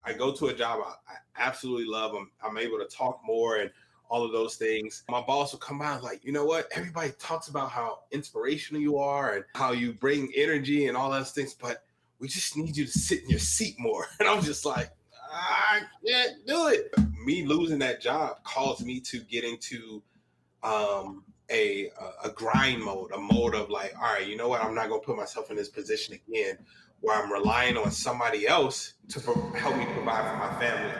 I go to a job I absolutely love. I'm able to talk more and all of those things. My boss will come out like, you know what? Everybody talks about how inspirational you are and how you bring energy and all those things, but we just need you to sit in your seat more. And I'm just like, I can't do it. Me losing that job caused me to get into a grind mode, a mode of like, all right, you know what? I'm not going to put myself in this position again where I'm relying on somebody else to help me provide for my family.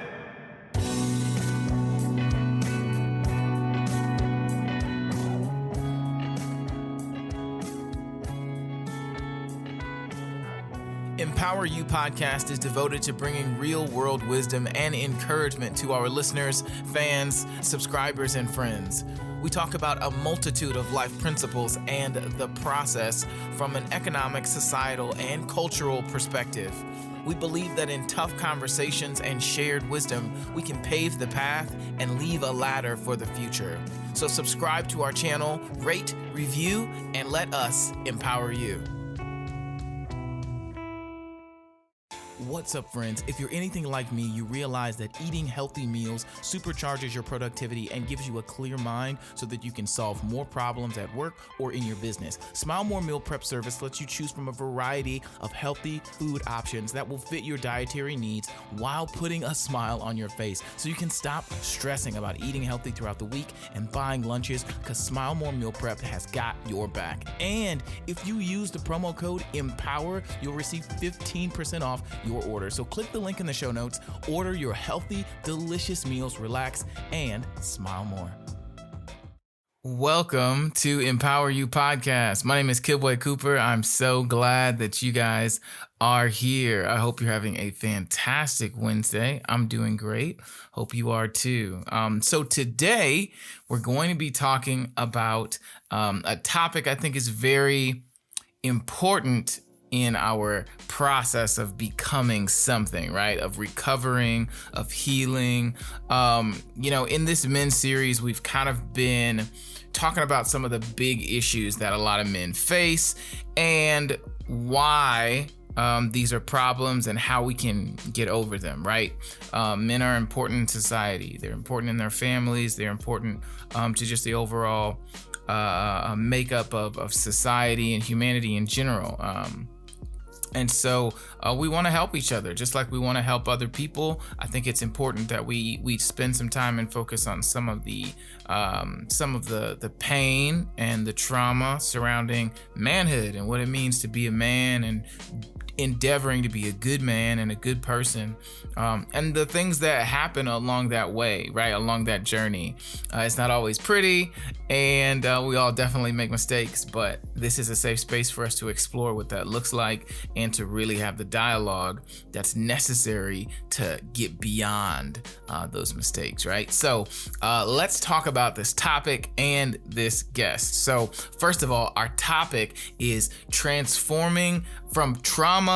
Empower You podcast is devoted to bringing real-world wisdom and encouragement to our listeners, fans, subscribers, and friends. We talk about a multitude of life principles and the process from an economic, societal, and cultural perspective. We believe that in tough conversations and shared wisdom, we can pave the path and leave a ladder for the future. So subscribe to our channel, rate, review, and let us empower you. What's up, friends? If you're anything like me, you realize that eating healthy meals supercharges your productivity and gives you a clear mind so that you can solve more problems at work or in your business. Smile More Meal Prep Service lets you choose from a variety of healthy food options that will fit your dietary needs while putting a smile on your face, so you can stop stressing about eating healthy throughout the week and buying lunches, because Smile More Meal Prep has got your back. And if you use the promo code EMPOWER, you'll receive 15% off your order. So click the link in the show notes, order your healthy, delicious meals, relax, and smile more. Welcome to Empower You podcast. My name is Kidboy Cooper. I'm so glad that you guys are here. I hope you're having a fantastic Wednesday. I'm doing great. Hope you are too. So today we're going to be talking about a topic I think is very important in our process of becoming something, right? Of recovering, of healing. In this men's series, we've kind of been talking about some of the big issues that a lot of men face and why these are problems and how we can get over them, right? Men are important in society. They're important in their families. They're important to just the overall makeup of society and humanity in general. And so we want to help each other, just like we want to help other people. I think it's important that we spend some time and focus on some of the pain and the trauma surrounding manhood and what it means to be a man and endeavoring to be a good man and a good person, and the things that happen along that way, right? Along that journey. It's not always pretty, and we all definitely make mistakes, but this is a safe space for us to explore what that looks like and to really have the dialogue that's necessary to get beyond those mistakes, right? So let's talk about this topic and this guest. So first of all, our topic is transforming from trauma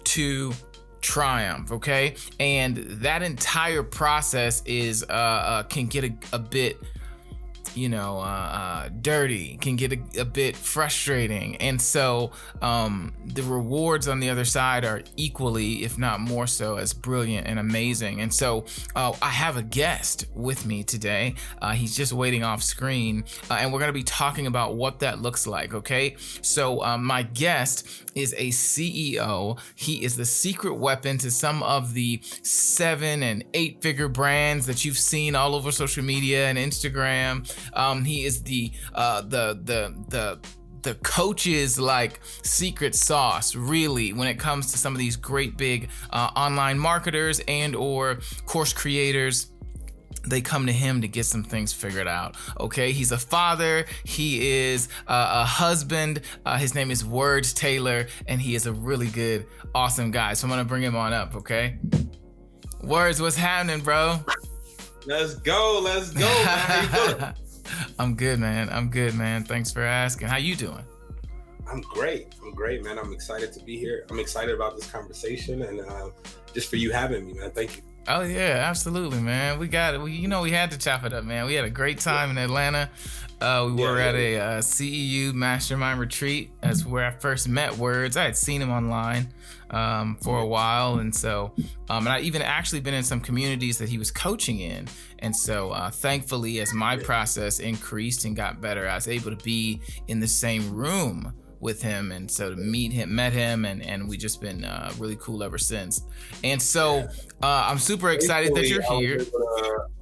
to triumph, okay? And that entire process is can get a bit dirty, can get a bit frustrating. And so the rewards on the other side are equally, if not more so, as brilliant and amazing. And so I have a guest with me today. He's just waiting off screen, and we're going to be talking about what that looks like, okay? So my guest is a CEO. He is the secret weapon to some of the 7- and 8-figure brands that you've seen all over social media and Instagram. He is the coach's like secret sauce, really, when it comes to some of these great big online marketers and or course creators. They come to him to get some things figured out. Okay, he's a father. He is a husband. His name is Words Taylor, and he is a really good, awesome guy. So I'm gonna bring him on up. Okay, Words, what's happening, bro? Let's go, man. How you doing? I'm good, man. Thanks for asking. How you doing? I'm great, man. I'm excited to be here. I'm excited about this conversation, and just for you having me, man. Thank you. Oh yeah, absolutely, man. We had to chop it up, man. We had a great time in Atlanta. We were at a CEU mastermind retreat. That's where I first met Words. I had seen him online for a while, and so and I even actually been in some communities that he was coaching in. And so thankfully, as my process increased and got better, I was able to be in the same room with him, and so to met him, and we just been really cool ever since. And so I'm super excited that you're here.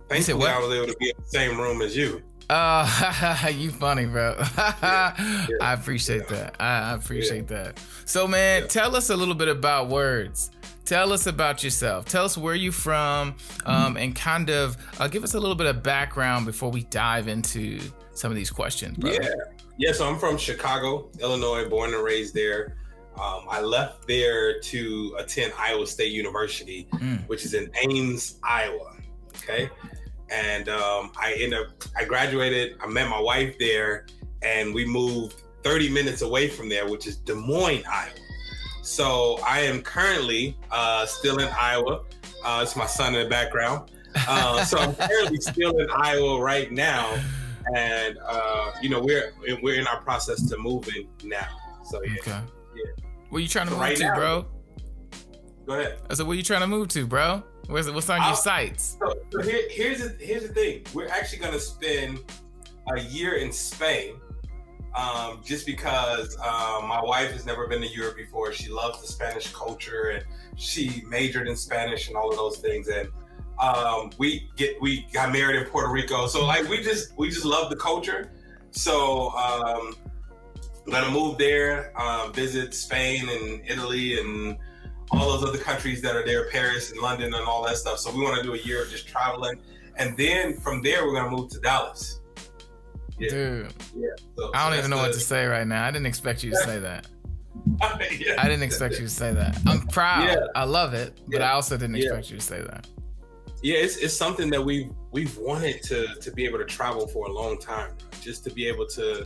Thankfully, I was able to be in the same room as you. You funny, bro. I appreciate that. I appreciate that. So, man, tell us a little bit about Words. Tell us about yourself. Tell us where you're from, and kind of give us a little bit of background before we dive into some of these questions, bro. Yeah, so I'm from Chicago, Illinois, born and raised there. I left there to attend Iowa State University, which is in Ames, Iowa. Okay. And I graduated, I met my wife there, and we moved 30 minutes away from there, which is Des Moines, Iowa. So I am currently still in Iowa. It's my son in the background. So I'm currently still in Iowa right now. And we're in our process to moving now. So okay. Where you trying to move to, bro? Go ahead. I said, where you trying to move to, bro? What's on your sights? So here's the thing. We're actually gonna spend a year in Spain, just because my wife has never been to Europe before. She loves the Spanish culture, and she majored in Spanish and all of those things. And we got married in Puerto Rico, so like we just love the culture. So I'm gonna move there, visit Spain and Italy and all those other countries that are there, Paris and London and all that stuff. So we want to do a year of just traveling, and then from there we're gonna move to Dallas. Yeah. Dude, so I don't even know what to say right now. I didn't expect you to say that. I didn't expect you to say that. I'm proud. Yeah. I love it, but I also didn't expect you to say that. Yeah, it's something that we've wanted to be able to travel for a long time, just to be able to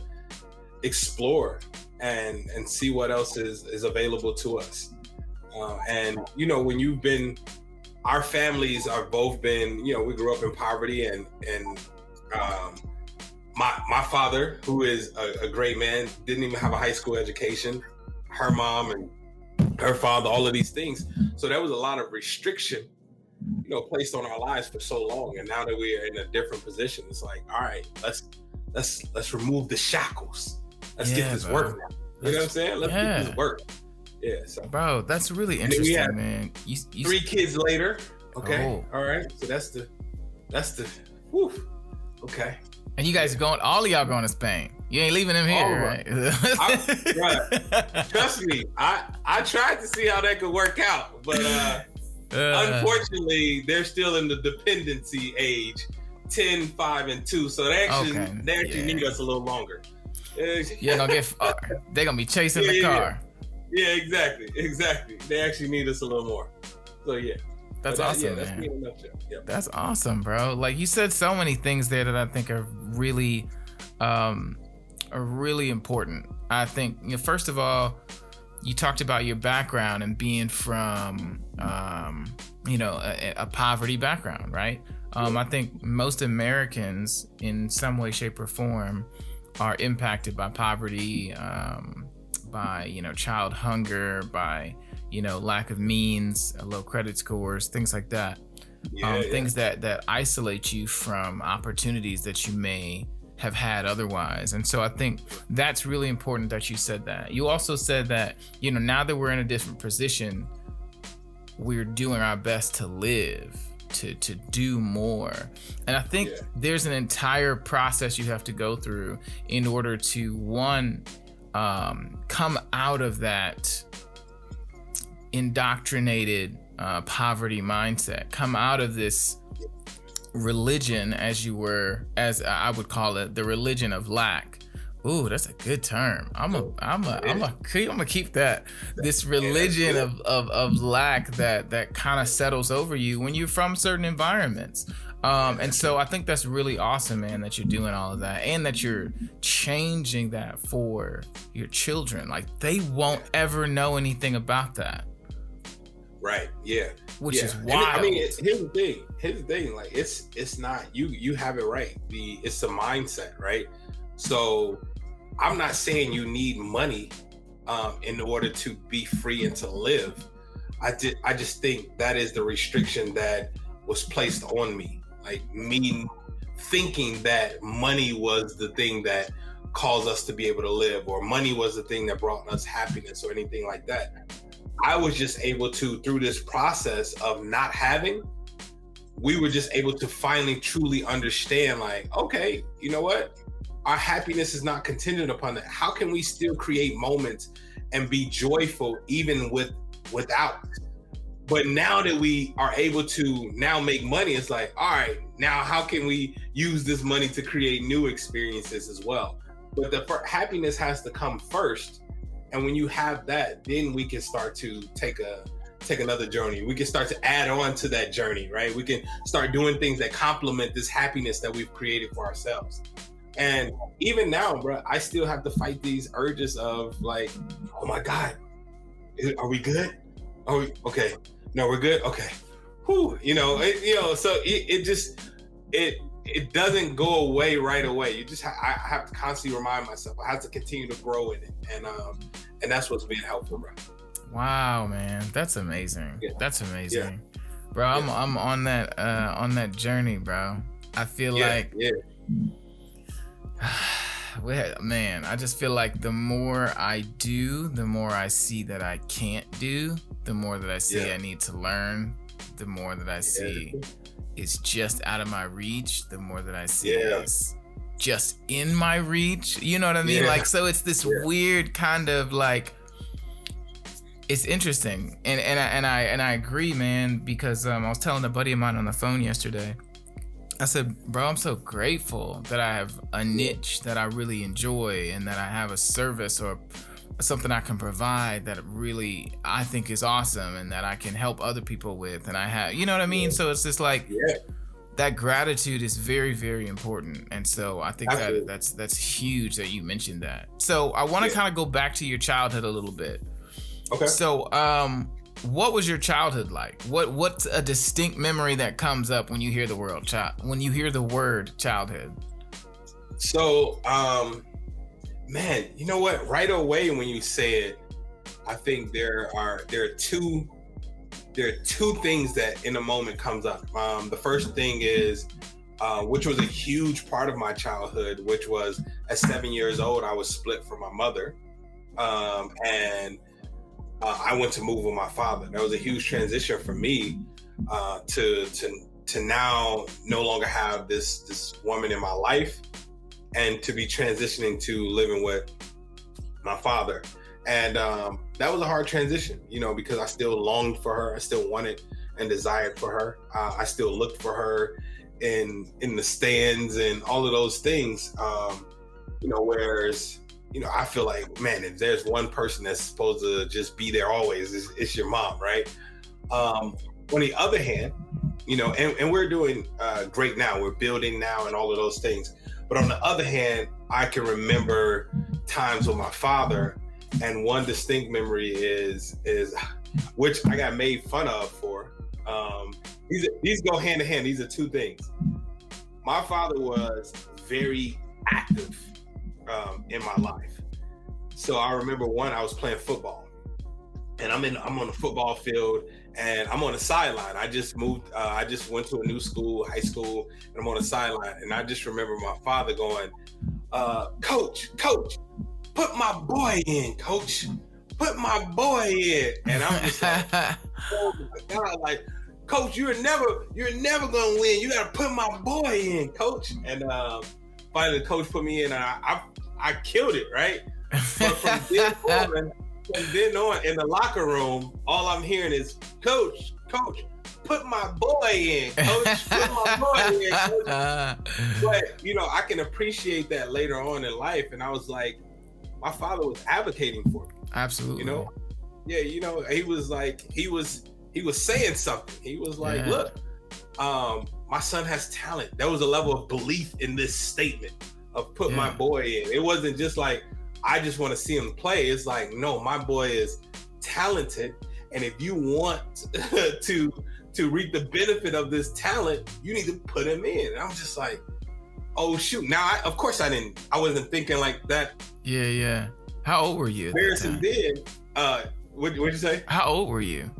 explore and see what else is available to us. And when our families are both been, we grew up in poverty, and my father, who is a great man, didn't even have a high school education. Her mom and her father, all of these things. So there was a lot of restriction, placed on our lives for so long. And now that we are in a different position, it's like, all right, let's remove the shackles. Let's get this work now. You know what I'm saying? Let's get this work. Yeah. So, bro, that's really interesting, man. You 3 kids later. Okay. All right. So that's the. Whew. Okay. And you guys all of y'all going to Spain. You ain't leaving them here, right? Right. Trust me, I tried to see how that could work out, but unfortunately, they're still in the dependency age, 10, 5, and 2. So they actually need us a little longer. You're gonna get far. They're gonna be chasing the car. Yeah, exactly. They actually need us a little more. So yeah. That's awesome, man. Me in a nutshell. Yep. That's awesome, bro. Like you said so many things there that I think are really important. I think, first of all, you talked about your background and being from, a poverty background, right? I think most Americans in some way, shape, or form are impacted by poverty, by, child hunger, by, lack of means, low credit scores, things like that. Things that isolate you from opportunities that you may have had otherwise. And so I think that's really important that you said that. You also said that, now that we're in a different position, we're doing our best to live, to do more. And I think there's an entire process you have to go through in order to, one, come out of that indoctrinated poverty mindset, come out of this religion, as I would call it, the religion of lack. Ooh, that's a good term. I'm gonna keep that. This religion of lack that kind of settles over you when you're from certain environments. And so I think that's really awesome, man, that you're doing all of that and that you're changing that for your children. Like, they won't ever know anything about that. Right. Yeah. which is And wild. here's the thing. Like it's not you have it right. It's the mindset, right? So I'm not saying you need money in order to be free and to live. I just think that is the restriction that was placed on me. Like me thinking that money was the thing that caused us to be able to live, or money was the thing that brought us happiness, or anything like that. I was just able to, through this process of not having, we were just able to finally truly understand, like, okay, you know what? Our happiness is not contingent upon that. How can we still create moments and be joyful even without? But now that we are able to now make money, it's like, all right, now how can we use this money to create new experiences as well? But the happiness has to come first. And when you have that, then we can start to take another journey. We can start to add on to that journey, right? We can start doing things that complement this happiness that we've created for ourselves. And even now, bro, I still have to fight these urges of like, oh my God, are we good? Are we okay? No, we're good. Okay. Whew. So it doesn't go away right away. I have to constantly remind myself. I have to continue to grow in it, and that's what's been helpful, bro. Wow, man, that's amazing. Yeah. That's amazing, bro. Yeah. I'm on that journey, bro. I feel like, man, I just feel like the more I do, the more I see that I can't do. The more that I see I need to learn. The more that I see it's just out of my reach. The more that I see is just in my reach. You know what I mean? Like, so it's this weird kind of like, it's interesting. And I agree, man, because I was telling a buddy of mine on the phone yesterday. I said, bro, I'm so grateful that I have a niche that I really enjoy, and that I have a service or something I can provide that really I think is awesome, and that I can help other people with. And I have, you know what I mean? So it's just like that gratitude is very, very important. And so I think that's huge that you mentioned that. So I want to kind of go back to your childhood a little bit. Okay. So what was your childhood like? What's a distinct memory that comes up when you hear the word childhood? So man, you know what? Right away when you say it, I think there are two things that in a moment comes up. The first thing is, which was a huge part of my childhood, which was at 7 years old, I was split from my mother, and I went to move with my father. That was a huge transition for me to now no longer have this woman in my life, and to be transitioning to living with my father. And that was a hard transition, because I still longed for her. I still wanted and desired for her. I still looked for her in the stands and all of those things. Whereas, I feel like, man, if there's one person that's supposed to just be there always, it's your mom, right? On the other hand, and we're doing great now. We're building now and all of those things. But on the other hand, I can remember times with my father, and one distinct memory is which I got made fun of for. These go hand in hand. These are two things. My father was very active in my life. So I remember I was playing football, and I'm on the football field, and I'm on the sideline. I just moved. I just went to a new school, high school, and I'm on the sideline. And I just remember my father going, "Coach, put my boy in, Coach. Put my boy in." And I'm just like, "Oh my God, like, Coach, you're never gonna win. You gotta put my boy in, Coach." And finally, the coach put me in, and I killed it, right? But from then on in the locker room, all I'm hearing is, Coach, put my boy in, Coach, put my boy in, Coach. But, I can appreciate that later on in life. And I was like, my father was advocating for me. Absolutely. He was like, he was saying something. He was like, look, my son has talent. There was a level of belief in this statement of put my boy in. It wasn't just like, I just want to see him play. It's like, no, my boy is talented, And if you want to reap the benefit of this talent, you need to put him in. And I'm just like, oh shoot. Now, of course I wasn't thinking like that. Yeah. How old were you? Harrison did. What'd you say? How old were you?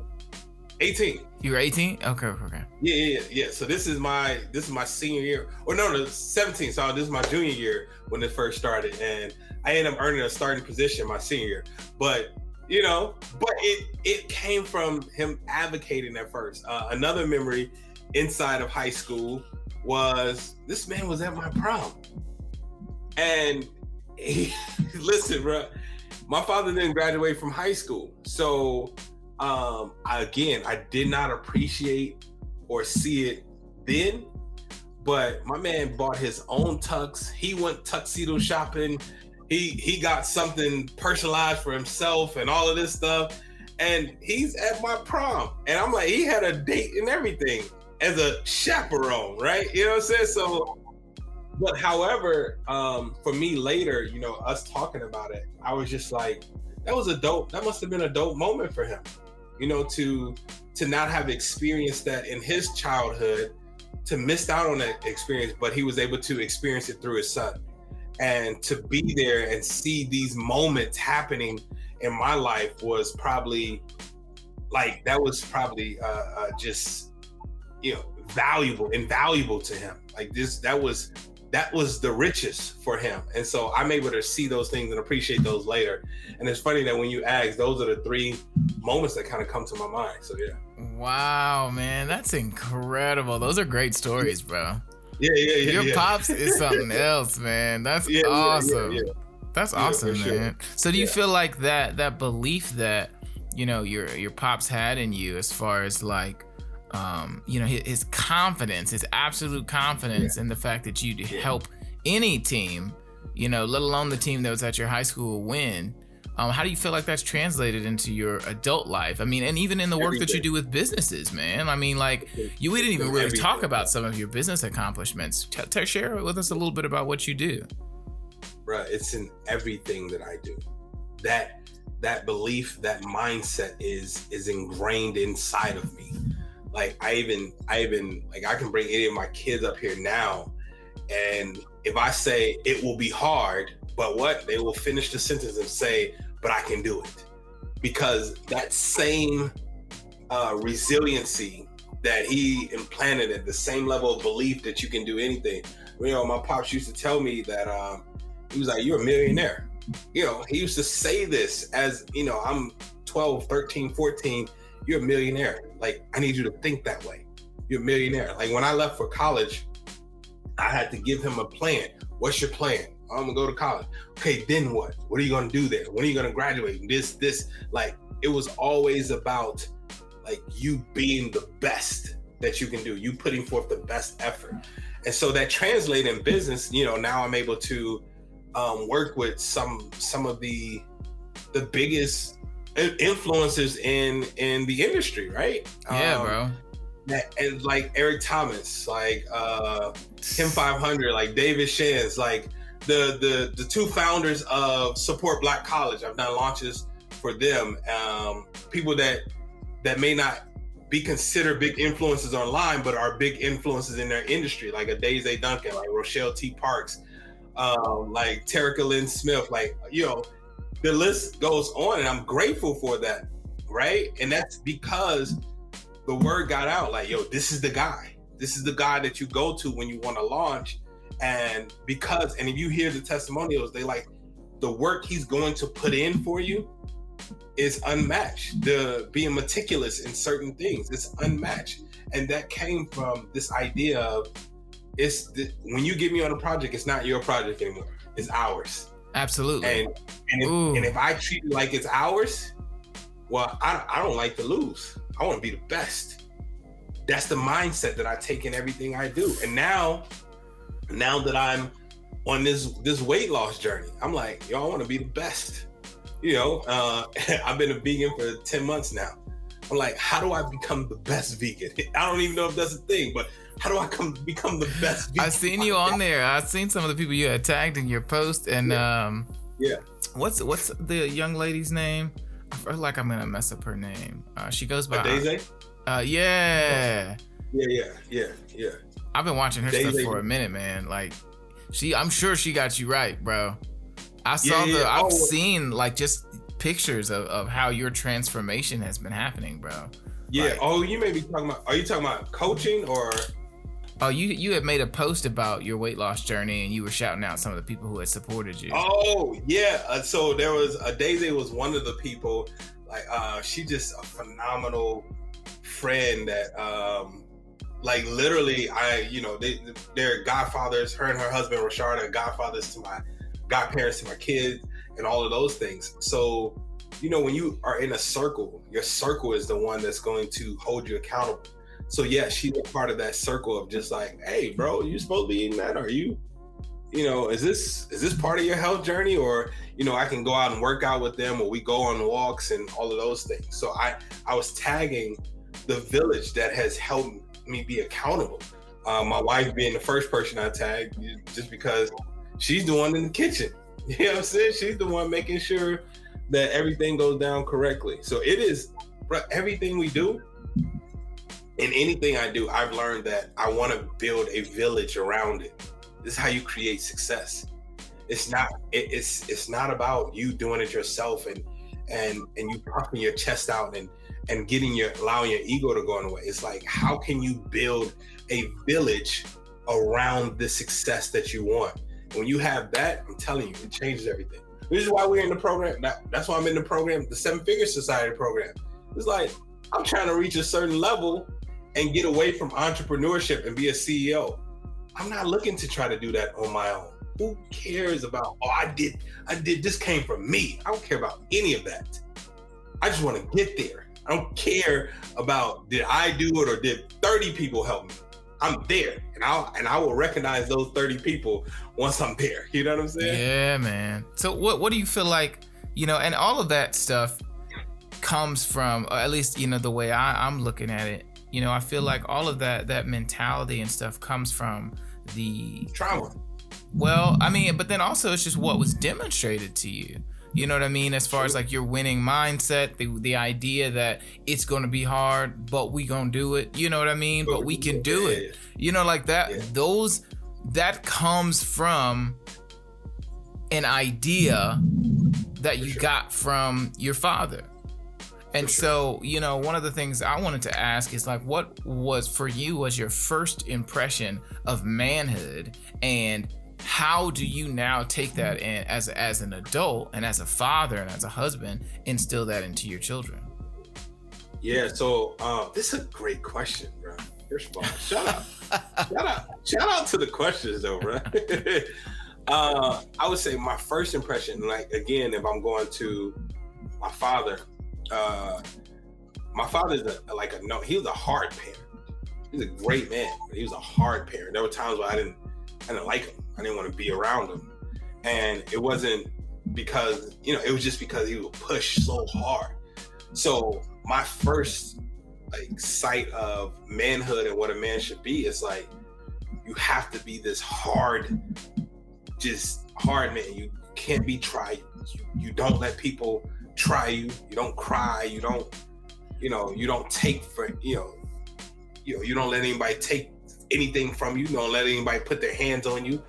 18. You were 18? Okay. Yeah. So this is my senior year. Or no, 17. So this is my junior year when it first started. And I ended up earning a starting position my senior year. But it came from him advocating at first. Another memory inside of high school was this man was at my prom. And listen, bro, my father didn't graduate from high school. So I did not appreciate or see it then, but my man bought his own tux. He went tuxedo shopping. He got something personalized for himself and all of this stuff. And he's at my prom. And I'm like, he had a date and everything as a chaperone, right? You know what I'm saying? So, but however, for me later, us talking about it, I was just like, that must have been a dope moment for him, to not have experienced that in his childhood, to miss out on that experience, but he was able to experience it through his son. And to be there and see these moments happening in my life was probably just, invaluable to him. Like this, that was the richest for him. And so I'm able to see those things and appreciate those later. And it's funny that when you ask, those are the three moments that kind of come to my mind. So yeah. Wow, man, that's incredible. Those are great stories, bro. Yeah. Your pops is something else, man. That's awesome. Yeah. That's awesome, man. Sure. So do you feel like that belief that, your pops had in you, as far as like, his confidence, his absolute confidence in the fact that you'd help any team, let alone the team that was at your high school win. How do you feel like that's translated into your adult life? I mean, and even in the work that you do with businesses, man. I mean, like, we didn't even really talk about some of your business accomplishments. Share with us a little bit about what you do. Bruh, it's in everything that I do. That belief, that mindset is ingrained inside of me. Like I even like I can bring any of my kids up here now, and if I say it will be hard, but what? They will finish the sentence and say, but I can do it. Because that same resiliency that he implanted, at the same level of belief that you can do anything. My pops used to tell me that he was like, you're a millionaire. He used to say this as, I'm 12, 13, 14, you're a millionaire. Like, I need you to think that way. You're a millionaire. Like when I left for college, I had to give him a plan. What's your plan? I'm gonna go to college. Okay, then what? What are you gonna do there? When are you gonna graduate? This, like, it was always about like you being the best that you can do, you putting forth the best effort. And so that translated in business, now I'm able to work with some of the biggest influencers in the industry, right? Yeah, bro. And like Eric Thomas, like Kim 500, like David Shands, like the two founders of Support Black College. I've done launches for them. People that may not be considered big influences online, but are big influences in their industry, like a Daisy A. Duncan, like Rochelle T. Parks, like Terica Lynn Smith, like, the list goes on, and I'm grateful for that, right? And that's because the word got out, like, this is the guy. This is the guy that you go to when you want to launch. And if you hear the testimonials, they like the work he's going to put in for you is unmatched. The being meticulous in certain things, it's unmatched. And that came from this idea of when you get me on a project, it's not your project anymore. It's ours. Absolutely. And if I treat it like it's ours, well, I don't like to lose. I want to be the best. That's the mindset that I take in everything I do. And now that I'm on this weight loss journey, I'm like, I want to be the best. I've been a vegan for 10 months now. I'm like, how do I become the best vegan? I don't even know if that's a thing, but how do I become the best vegan? I've seen you on there. I've seen some of the people you had tagged in your post, and what's the young lady's name? I feel like I'm gonna mess up her name. She goes by Daisy? yeah. Yeah. I've been watching her stuff Daisy. for a minute, man. Like I'm sure she got you right, bro. I've Oh, seen like just pictures of how your transformation has been happening, bro. yeah. Like, Oh, you may be talking about. Are you talking about coaching or? oh, you had made a post about your weight loss journey, and you were shouting out some of the people who had supported you. Oh yeah. So there was Daisy was one of the people. Like she just a phenomenal friend that like literally they're godfathers. Her and her husband Rashard are godfathers to my godparents to my kids and all of those things. So when you are in a circle, your circle is the one that's going to hold you accountable. So yeah, she's a part of that circle of just like, hey bro, you supposed to be eating that? Are you is this part of your health journey? Or I can go out and work out with them, or we go on walks and all of those things. So I was tagging the village that has helped me be accountable. My wife being the first person I tagged, just because she's the one in the kitchen. You know what I'm saying? She's the one making sure that everything goes down correctly. So it is, everything we do and anything I do, I've learned that I want to build a village around it. This is how you create success. It's not about you doing it yourself and you puffing your chest out and allowing your ego to go in the way. It's like, how can you build a village around the success that you want? When you have that, I'm telling you, it changes everything. This is why we're in the program. That's why I'm in the program, the 7-Figure Society program. It's like, I'm trying to reach a certain level and get away from entrepreneurship and be a CEO. I'm not looking to try to do that on my own. Who cares about, I did this came from me. I don't care about any of that. I just want to get there. I don't care about, did I do it or did 30 people help me? I'm there, and I will recognize those 30 people once I'm there. You know what I'm saying? Yeah, man. So what do you feel like, and all of that stuff comes from, or at least, the way I'm looking at it, I feel like all of that mentality and stuff comes from the trauma. Well, I mean, but then also it's just what was demonstrated to you. You know what I mean? As far as like your winning mindset, the idea that it's going to be hard, but we going to do it. You know what I mean? But we can do it. Like that, that comes from an idea that you got from your father. And so, one of the things I wanted to ask is like, what was for you was your first impression of manhood, and how do you now take that in as an adult and as a father and as a husband, instill that into your children? Yeah, so this is a great question, bro. First of all, shout out to the questions though, bro. I would say my first impression, like again, if I'm going to my father, my father's he was a hard parent. He was a great man, but he was a hard parent. There were times where I didn't like him. I didn't want to be around him. And it wasn't because, it was just because he would push so hard. So my first sight of manhood and what a man should be is like, you have to be this hard man. You can't be tried. You don't let people try you. You don't cry. You don't take for, you don't let anybody take anything from you. You don't let anybody put their hands on you.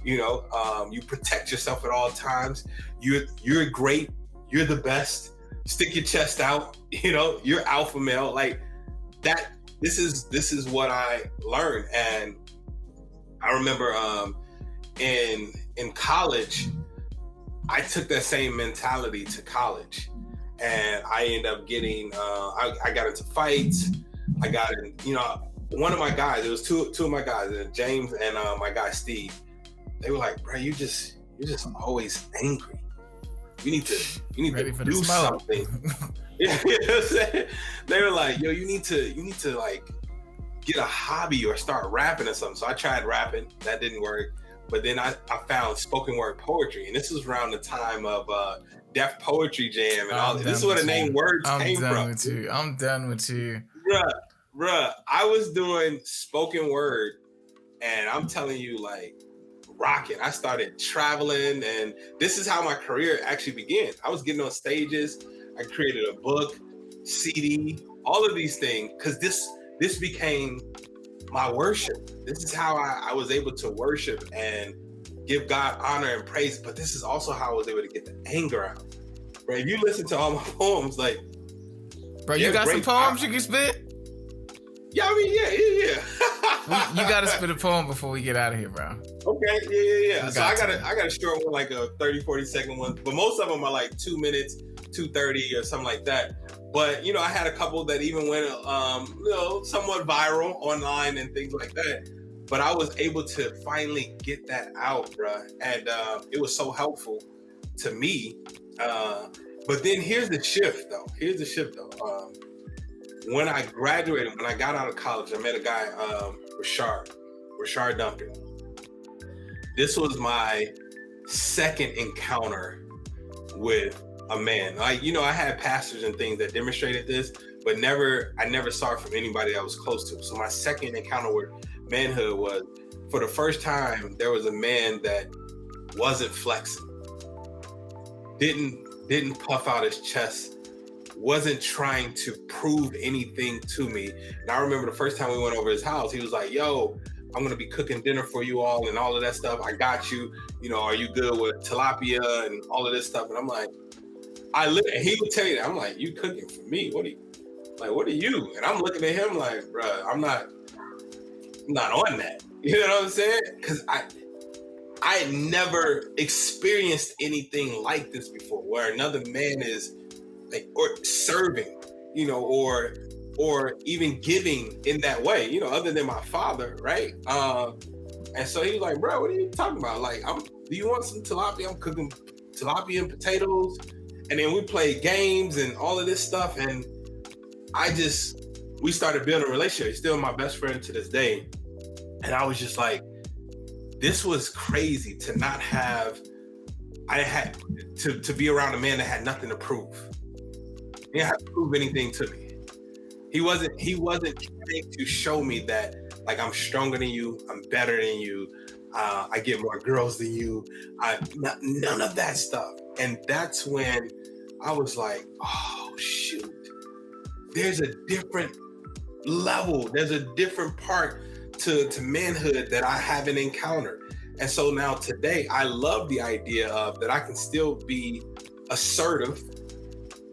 You protect yourself at all times. You're great. You're the best. Stick your chest out. You're alpha male. Like that. This is what I learned. And I remember in college, I took that same mentality to college, and I ended up getting. I got into fights. I got in. One of my guys. It was two of my guys, James and my guy Steve. They were like, bro, you're just always angry. You need to do something. Yeah, you know what I'm saying? They were like, yo, you need to like get a hobby or start rapping or something. So I tried rapping, that didn't work. But then I found spoken word poetry, and this was around the time of Def Poetry Jam and all. This is where the name words came from. I'm done with you, bruh. I was doing spoken word, and I'm telling you, like, rocking. I started traveling, and this is how my career actually began. I was getting on stages. I created a book, CD, all of these things, because this became my worship. This is how I was able to worship and give God honor and praise. But this is also how I was able to get the anger out. Right? If you listen to all my poems, like, bro, you got some poems you can spit? Yeah, I mean, yeah. You gotta spit a poem before we get out of here, bro. Okay, yeah. So I got a short one, like a 30, 40-second one, but most of them are like 2 minutes, 2:30 or something like that. But, you know, I had a couple that even went, you know, somewhat viral online and things like that. But I was able to finally get that out, bruh. And it was so helpful to me. But then here's the shift, though. When I graduated, when I got out of college, I met a guy, Rashard Duncan. This was my second encounter with a man. Like, you know, I had pastors and things that demonstrated this, but I never saw it from anybody I was close to. So my second encounter with manhood was, for the first time, there was a man that wasn't flexing, didn't puff out his chest, wasn't trying to prove anything to me. And I remember the first time we went over his house, he was like, yo, I'm going to be cooking dinner for you all and all of that stuff. I got you. You know, are you good with tilapia and all of this stuff? And I'm like, he would tell you that. I'm like, you cooking for me? What are you? And I'm looking at him like, bruh, I'm not on that. You know what I'm saying? Because I had never experienced anything like this before, where another man is like, or serving, you know, or even giving in that way, you know, other than my father, right? And so he was like, bro, what are you talking about? Like, do you want some tilapia? I'm cooking tilapia and potatoes. And then we played games and all of this stuff. And we started building a relationship. He's still my best friend to this day. And I was just like, this was crazy to not have, I had to be around a man that had nothing to prove. He didn't have to prove anything to me. He wasn't trying to show me that, like, I'm stronger than you, I'm better than you, I get more girls than you, none of that stuff. And that's when I was like, oh shoot, there's a different level, there's a different part to manhood that I haven't encountered. And so now today, I love the idea of that I can still be assertive,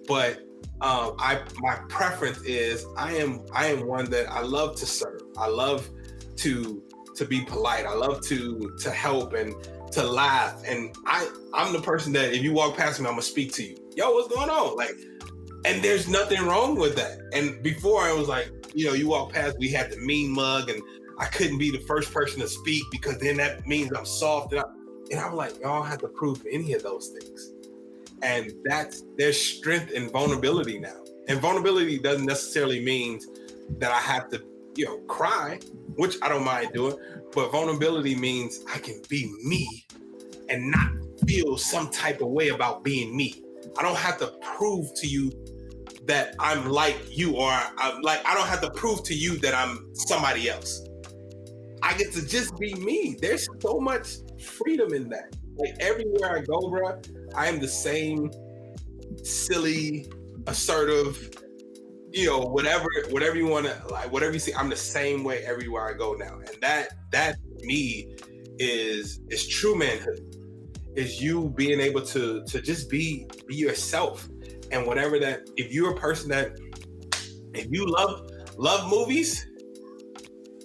but my preference is I am one that I love to serve. I love to be polite. I love to help and to laugh. And I'm the person that if you walk past me, I'm gonna speak to you. Yo, what's going on? Like, and there's nothing wrong with that. And before I was like, you know, you walk past, we had the mean mug, and I couldn't be the first person to speak because then that means I'm soft. And I'm like, y'all have to prove any of those things. And there's strength in vulnerability now. And vulnerability doesn't necessarily mean that I have to, you know, cry, which I don't mind doing. But vulnerability means I can be me and not feel some type of way about being me. I don't have to prove to you that I'm like you, or I don't have to prove to you that I'm somebody else. I get to just be me. There's so much freedom in that. Like, everywhere I go, bro, I am the same silly, assertive, you know, whatever you want to, like, whatever you see, I'm the same way everywhere I go now. And that to me is true manhood. Is you being able to just be yourself. And whatever that, if you're a person that, if you love movies,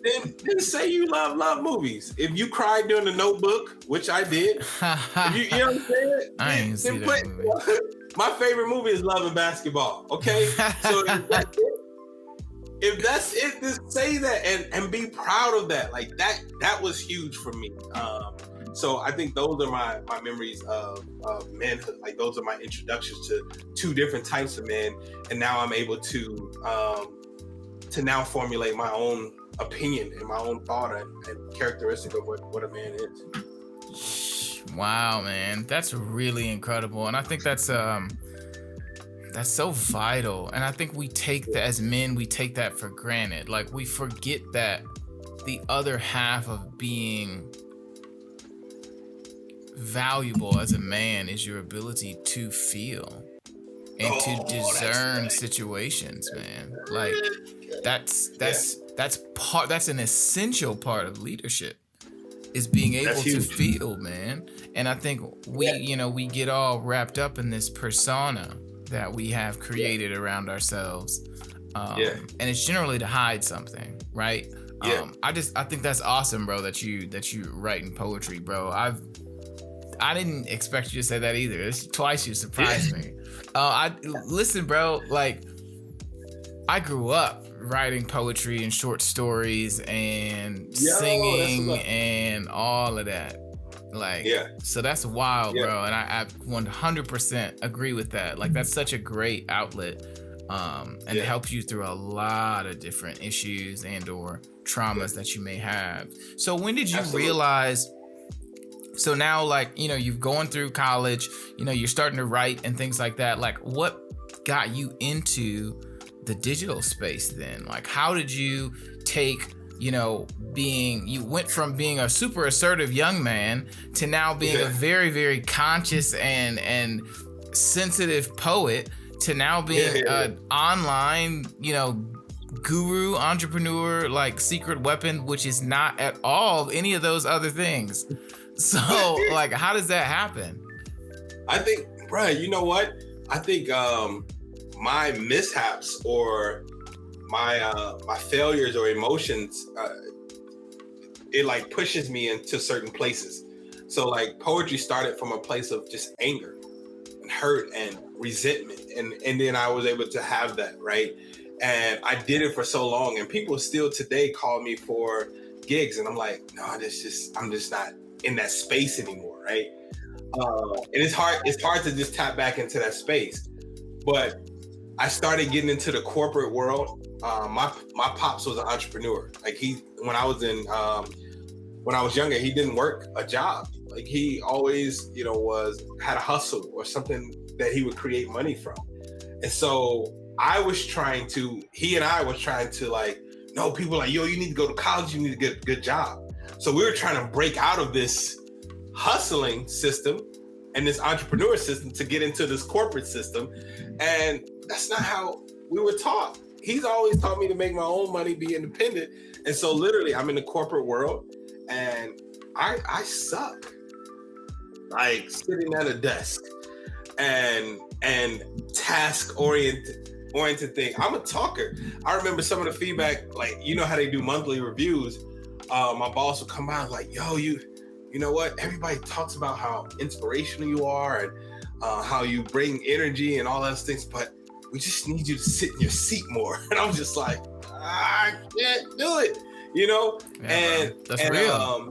then say you love movies. If you cried during The Notebook, which I did, you know what I'm saying? I ain't see that movie. My favorite movie is Love and Basketball. Okay, so if that's it, just say that and be proud of that. Like that was huge for me. So I think those are my memories of manhood. Like, those are my introductions to two different types of men, and now I'm able to now formulate my own opinion and my own thought and characteristic of what a man is. Wow, man, that's really incredible, and I think that's so vital. And I think we take that, as men, we take that for granted. Like, we forget that the other half of being valuable as a man is your ability to feel. and to Oh, that's discern nice. situations, man. Like Yeah, that's an essential part of leadership, is being that's able to huge. feel, man. And I think we, Yeah, we get all wrapped up in this persona that we have yeah, created around ourselves. yeah, And it's generally to hide something, right? yeah. I think that's awesome, bro, that you writing poetry, bro. I didn't expect you to say that either. It's twice you surprised me. I listen, bro, like I grew up writing poetry and short stories and Yo, that's singing what's up. and all of that. Like, Yeah, so that's wild, yeah, bro. And I 100% agree with that. Like, that's such a great outlet. And it yeah, helps you through a lot of different issues and or yeah. traumas that you may have. So when did you Absolutely. realize, so now, like, you've going through college, you're starting to write and things like that. Like, what got you into the digital space then? Like, how did you take, you went from being a super assertive young man to now being a Yeah, very, very conscious and sensitive poet to now yeah, being yeah, yeah. an online, guru, entrepreneur, like secret weapon, which is not at all any of those other things. So, like, how does that happen? I think, bro, you know what? I think my mishaps or my failures or emotions, it like pushes me into certain places. So like poetry started from a place of just anger and hurt and resentment, and then I was able to have that, right? And I did it for so long, and people still today call me for gigs, and I'm like, no, I'm just not in that space anymore, right? And it's hard to just tap back into that space. But I started getting into the corporate world. My pops was an entrepreneur. Like when I was younger, he didn't work a job. Like he always, had a hustle or something that he would create money from. And so he and I was trying to like, no, people like, yo, you need to go to college, you need to get a good job. So we were trying to break out of this hustling system and this entrepreneur system to get into this corporate system. And that's not how we were taught. He's always taught me to make my own money, be independent. And so literally I'm in the corporate world and I suck. Like sitting at a desk and task oriented thing. I'm a talker. I remember some of the feedback, like, how they do monthly reviews. My boss would come out like, yo, you know what? Everybody talks about how inspirational you are and how you bring energy and all those things, but we just need you to sit in your seat more. And I'm just like, I can't do it, Yeah, and bro. That's real.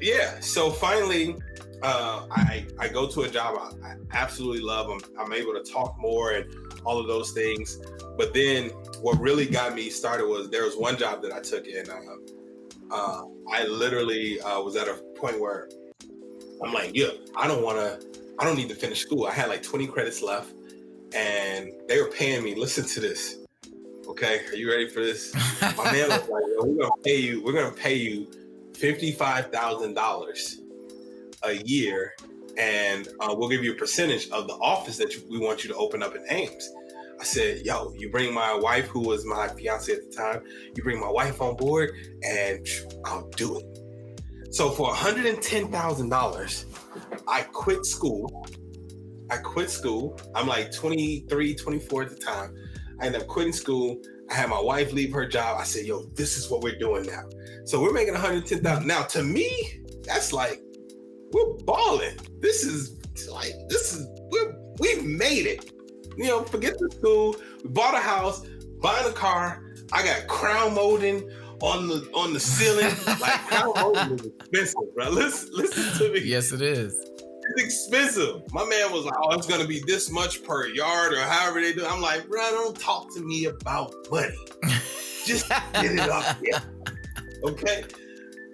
yeah. So finally, I go to a job I absolutely love. I'm able to talk more and all of those things. But then what really got me started was there was one job that I took and I literally was at a point where I'm like, yeah, I don't need to finish school. I had like 20 credits left and they were paying me. Listen to this. Okay, are you ready for this? My man was like, yo, we're gonna pay you $55,000 a year, and we'll give you a percentage of the office that we want you to open up in Ames. I said, yo, you bring my wife, who was my fiance at the time, you bring my wife on board, and I'll do it. So for $110,000, I quit school. I'm like 23, 24 at the time. I ended up quitting school. I had my wife leave her job. I said, yo, this is what we're doing now. So we're making $110,000. Now, to me, that's like, we're balling. We've made it. Forget the school. We bought a house, buying a car. I got crown molding on the ceiling. Like crown molding is expensive, bro. Listen to me. Yes, it is. It's expensive. My man was like, oh, it's gonna be this much per yard or however they do. I'm like, bro, don't talk to me about money. Just get it up here. Okay.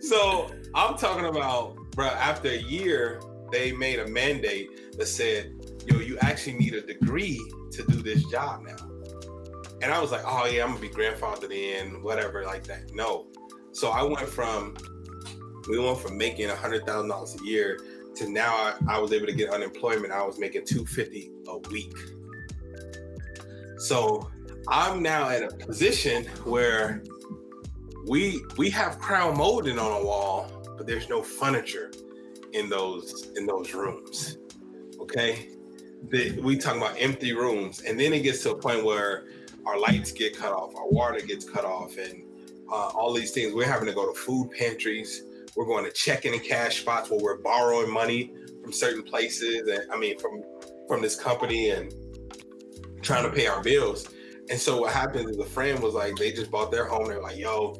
So I'm talking about, bro, after a year, they made a mandate that said, yo, you actually need a degree to do this job now. And I was like, oh yeah, I'm gonna be grandfathered in, whatever, like that. No. So we went from making $100,000 a year to now I was able to get unemployment. I was making $250 a week. So I'm now at a position where we have crown molding on a wall, but there's no furniture in those rooms. Okay, we talking about empty rooms, and then it gets to a point where our lights get cut off, our water gets cut off, and all these things. We're having to go to food pantries. We're going to checking and cash spots where we're borrowing money from certain places, and from this company, and trying to pay our bills. And so what happened is a friend was like, they just bought their home. They're like, yo,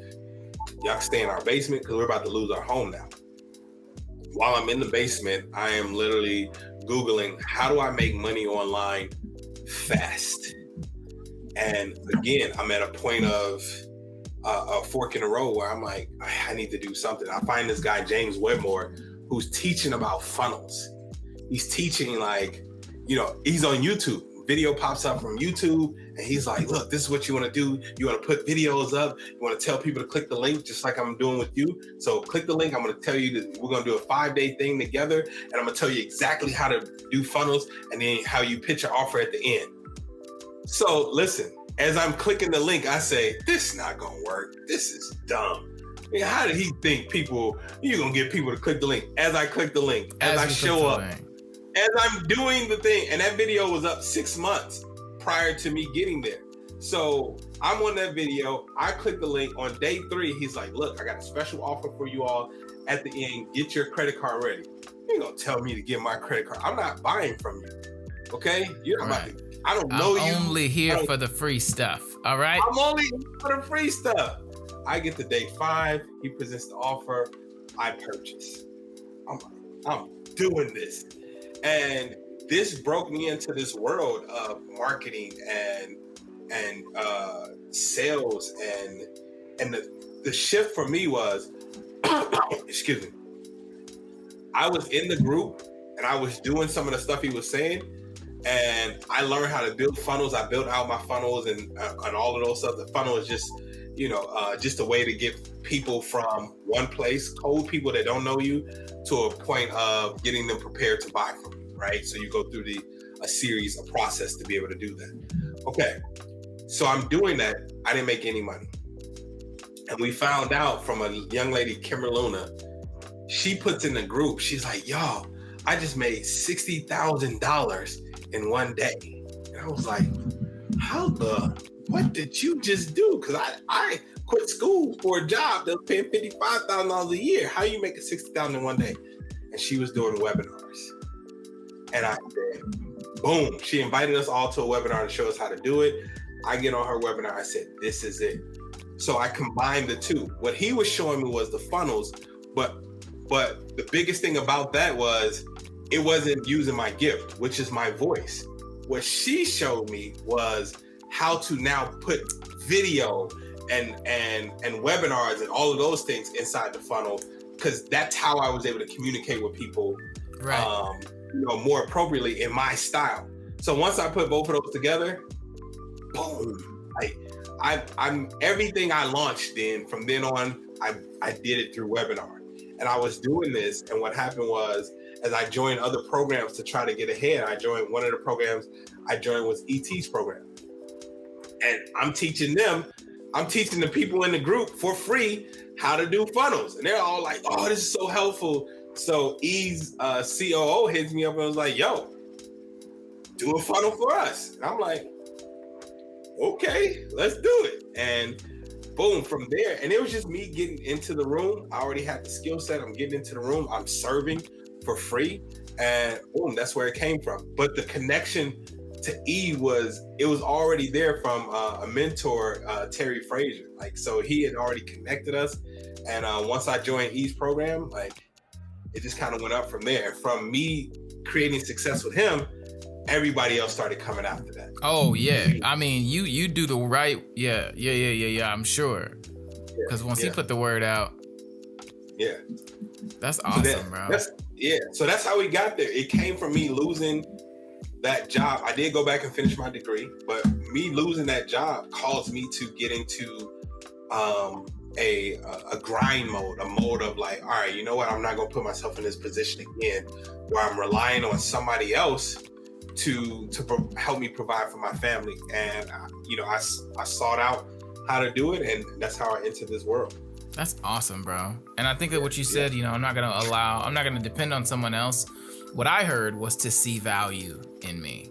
y'all can stay in our basement because we're about to lose our home now. While I'm in the basement, I am literally Googling, how do I make money online fast? And again, I'm at a point of a fork in the road where I'm like, I need to do something. I find this guy, James Wedmore, who's teaching about funnels. He's teaching he's on YouTube. Video pops up from YouTube, and he's like, look, this is what you want to do. You want to put videos up. You want to tell people to click the link, just like I'm doing with you. So click the link. I'm going to tell you that we're going to do a 5-day thing together, and I'm going to tell you exactly how to do funnels and then how you pitch an offer at the end. So listen, as I'm clicking the link, I say, this is not going to work. This is dumb. I mean, how did he think you're going to get people to click the link? As I click the link, as I show up, as I'm doing the thing, and that video was up 6 months prior to me getting there. So I'm on that video. I click the link. On day 3, he's like, look, I got a special offer for you all. At the end, get your credit card ready. You ain't gonna tell me to get my credit card. I'm not buying from you. Okay? You're not about to, I don't know you. I'm only here for the free stuff. All right? I'm only here for the free stuff. I get to day 5. He presents the offer. I purchase. I'm like, I'm doing this. And this broke me into this world of marketing and sales, and the shift for me was, excuse me, I was in the group and I was doing some of the stuff he was saying, and I learned how to build funnels. I built out my funnels and all of those stuff. The funnel is just just a way to get people from one place, cold people that don't know you, to a point of getting them prepared to buy from you, right? So you go through a process to be able to do that. Okay, so I'm doing that. I didn't make any money. And we found out from a young lady, Kimber Luna, she puts in the group, she's like, y'all, I just made $60,000 in one day. And I was like, what did you just do? Because I quit school for a job that was paying $55,000 a year. How you making $60,000 in one day? And she was doing webinars. And I said, boom, she invited us all to a webinar to show us how to do it. I get on her webinar, I said, this is it. So I combined the two. What he was showing me was the funnels, but the biggest thing about that was it wasn't using my gift, which is my voice. What she showed me was how to now put video and webinars and all of those things inside the funnel, because that's how I was able to communicate with people, right, more appropriately in my style. So once I put both of those together, boom, I'm everything I launched from then on, I did it through webinar. And I was doing this, and what happened was, as I joined other programs to try to get ahead, I joined one of the programs I joined was ET's program. And I'm teaching the people in the group for free how to do funnels. And they're all like, oh, this is so helpful. So E's COO hits me up and was like, yo, do a funnel for us. And I'm like, okay, let's do it. And boom, from there. And it was just me getting into the room. I already had the skill set. I'm getting into the room. I'm serving for free. And boom, that's where it came from. But the connection to E was already there from a mentor, Terry Frazier. So he had already connected us. And once I joined E's program, it just kind of went up from there. From me creating success with him, everybody else started coming after that. Oh yeah, I mean, you do the right, yeah. I'm sure, because once he put the word out, that's awesome, bro. So that's how we got there. It came from me losing that job. I did go back and finish my degree, but me losing that job caused me to get into a grind mode, a mode of all right, you know what? I'm not gonna put myself in this position again where I'm relying on somebody else help me provide for my family. And I sought out how to do it, and that's how I entered this world. That's awesome, bro. And I think that what you said, I'm not gonna depend on someone else. What I heard was to see value in me.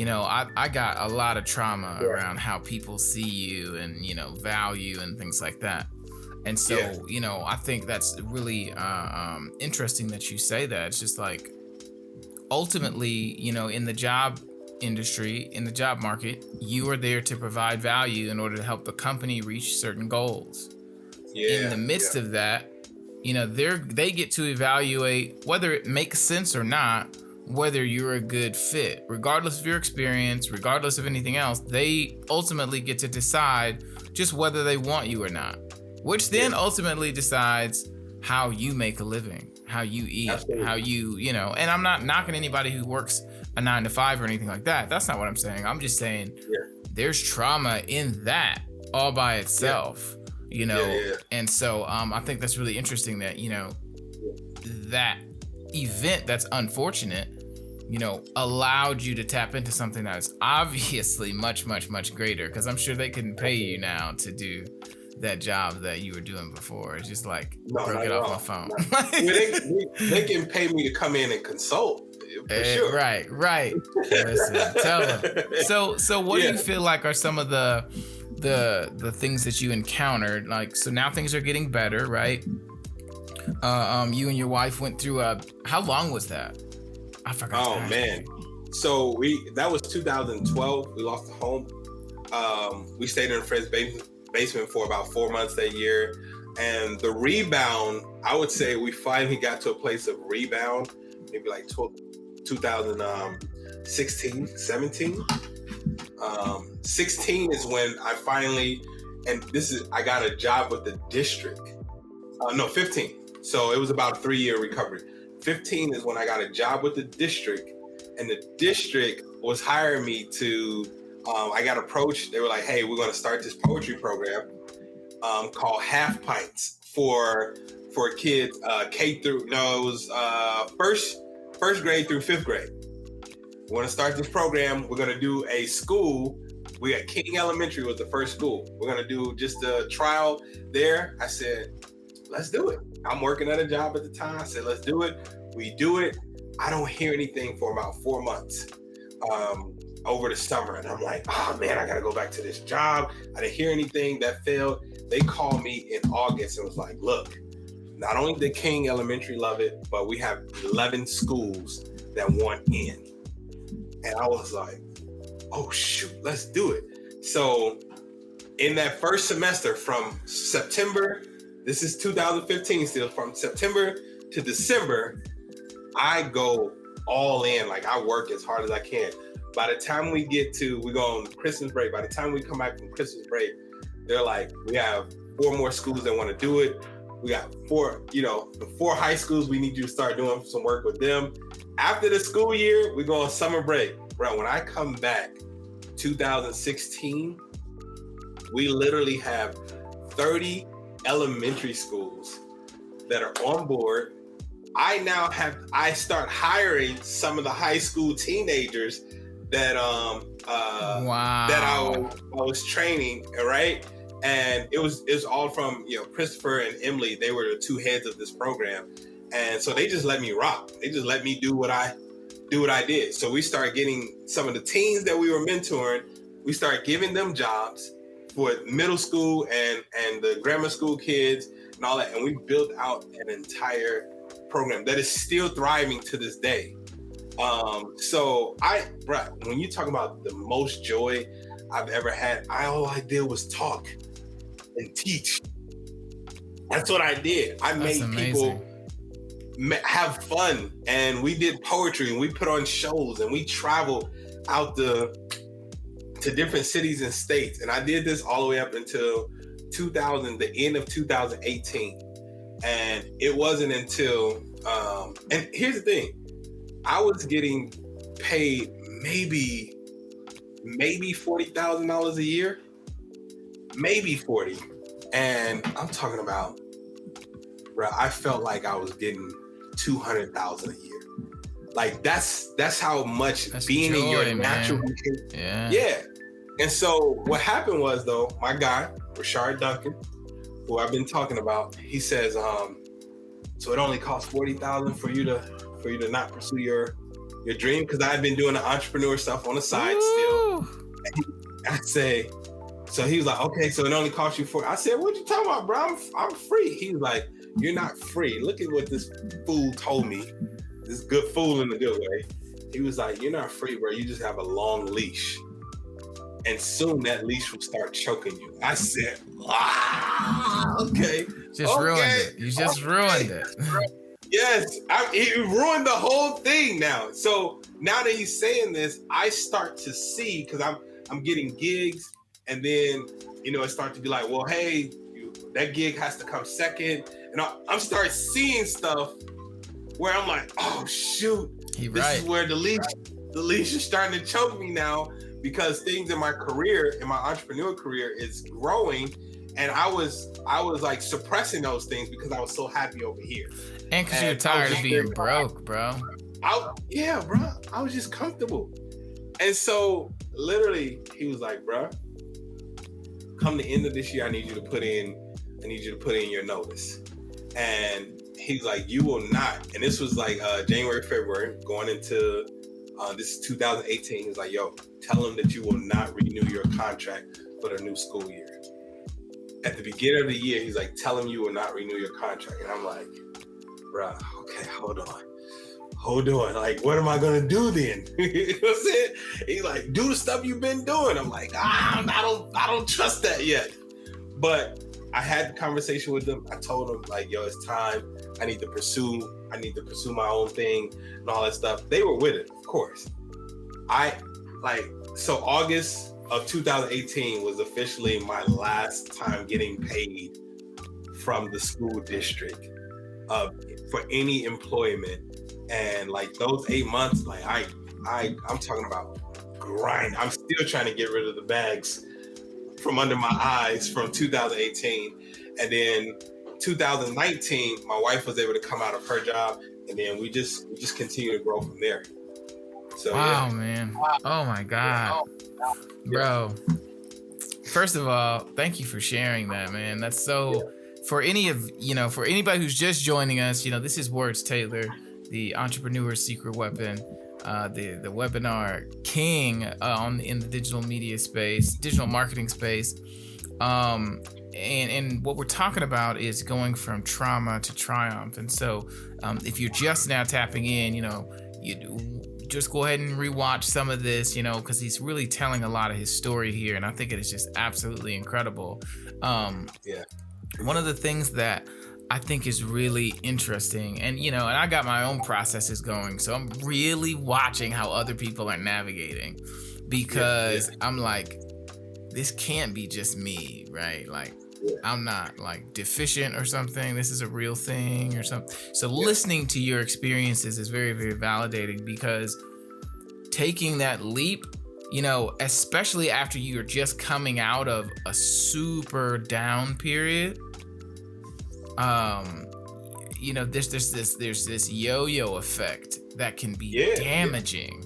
I got a lot of trauma around how people see you and, value and things like that. And so, I think that's really interesting that you say that. It's just like, ultimately, in the job industry, in the job market, you are there to provide value in order to help the company reach certain goals. In the midst of that, they get to evaluate whether it makes sense or not, whether you're a good fit, regardless of your experience, regardless of anything else. They ultimately get to decide just whether they want you or not, which then ultimately decides how you make a living, how you eat, Absolutely. how you, and I'm not knocking anybody who works a 9 to 5 or anything like that. That's not what I'm saying. I'm just saying there's trauma in that all by itself, And so I think that's really interesting that, that event that's unfortunate, allowed you to tap into something that's obviously much, much, much greater, because I'm sure they couldn't pay you now to do that job that you were doing before. It's just like, broke it off my phone. They can pay me to come in and consult. For sure. Right. Listen, tell them. So what do you feel like are some of the things that you encountered? Like, so now things are getting better, right? You and your wife went through how long was that? I forgot. Oh man. So that was 2012. We lost the home. We stayed in a friend's basement for about 4 months that year. And the rebound, I would say we finally got to a place of rebound, maybe like 2016, 17. 16 is when I finally, I got a job with the district. 15. So it was about a 3-year recovery. 15 is when I got a job with the district, and the district was hiring me to, I got approached. They were like, hey, we're going to start this poetry program called Half Pints for kids K through, it was first grade through 5th grade. We want to start this program. We're going to do a school. We got King Elementary was the first school. We're going to do just a trial there. I said, let's do it. I'm working at a job at the time. I said, let's do it. We do it. I don't hear anything for about 4 months over the summer. And I'm like, oh man, I got to go back to this job. I didn't hear anything. That failed. They called me in August and was like, look, not only did King Elementary love it, but we have 11 schools that want in. And I was like, oh shoot, let's do it. So in that first semester from September, this is 2015 still, from September to December, I go all in. Like, I work as hard as I can. By the time we go on Christmas break, by the time we come back from Christmas break, they're like, we have 4 more schools that want to do it. We got 4, the 4 high schools, we need you to start doing some work with them. After the school year, we go on summer break. Bro, when I come back, 2016, we literally have 30 elementary schools that are on board. I start hiring some of the high school teenagers that that I was training, right? And it was all from Christopher and Emily. They were the 2 heads of this program, and so they just let me rock. They just let me do what I did. So we started getting some of the teens that we were mentoring. We started giving them jobs for middle school and the grammar school kids and all that. And we built out an entire program that is still thriving to this day. So when you talk about the most joy I've ever had, all I did was talk and teach. That's what I did. I made people have fun, and we did poetry, and we put on shows, and we traveled out to different cities and states. And I did this all the way up until the end of 2018. And it wasn't until, and here's the thing, I was getting paid maybe $40,000 a year, maybe 40. And I'm talking about, bro, I felt like I was getting $200,000 a year. Like that's how much That's being in your joy, natural man. Yeah. yeah. And so what happened was though, my guy, Rashard Duncan, who I've been talking about, he says, so it only costs $40,000 for you to not pursue your dream, because I've been doing the entrepreneur stuff on the side still. And I say, so he was like, okay, so it only costs you I said, what you talking about, bro? I'm free. He was like, you're not free. Look at what this fool told me. This good fool in the good way. He was like, you're not free, bro. You just have a long leash. And soon that leash will start choking you. I said, okay. Ruined it. You just ruined it. Yes, he ruined the whole thing now. So now that he's saying this, I start to see, because I'm getting gigs, and then it starts to be like, well, hey, that gig has to come second, and I'm start seeing stuff where I'm like, oh shoot, this is where the leash is starting to choke me now, because things in my career, in my entrepreneur career, is growing. And I was like suppressing those things because I was so happy over here. And because you're tired of being broke, bro. Yeah, bro. I was just comfortable. And so literally he was like, bro, come the end of this year, I need you to put in your notice. And he's like, you will not. And this was like January, February, going into this is 2018. He's like, yo, tell him that you will not renew your contract for the new school year. At the beginning of the year, he's like, tell him you will not renew your contract. And I'm like, bro, okay, hold on. Like, what am I going to do then? You know what I'm saying? He's like, do the stuff you've been doing. I'm like, I don't trust that yet. But I had the conversation with them. I told them, like, yo, it's time. I need to pursue my own thing and all that stuff. They were with it, of course. So August of 2018 was officially my last time getting paid from the school district for any employment. And like those 8 months, like I'm talking about grind. I'm still trying to get rid of the bags from under my eyes from 2018. And then 2019, my wife was able to come out of her job, and then we just continue to grow from there. So wow, man. Oh my God. Bro. First of all, thank you for sharing that, man. That's so for anybody who's just joining us, this is Words Taylor, the entrepreneur's secret weapon, the webinar king in the digital media space, digital marketing space. And what we're talking about is going from trauma to triumph. And so if you're just now tapping in, you just go ahead and rewatch some of this, because he's really telling a lot of his story here. And I think it is just absolutely incredible. One of the things that I think is really interesting, and I got my own processes going, so I'm really watching how other people are navigating, because I'm like, this can't be just me, right? Like, I'm not like deficient or something. This is a real thing or something. So listening to your experiences is very, very validating, because taking that leap, especially after you're just coming out of a super down period, there's this yo-yo effect that can be damaging.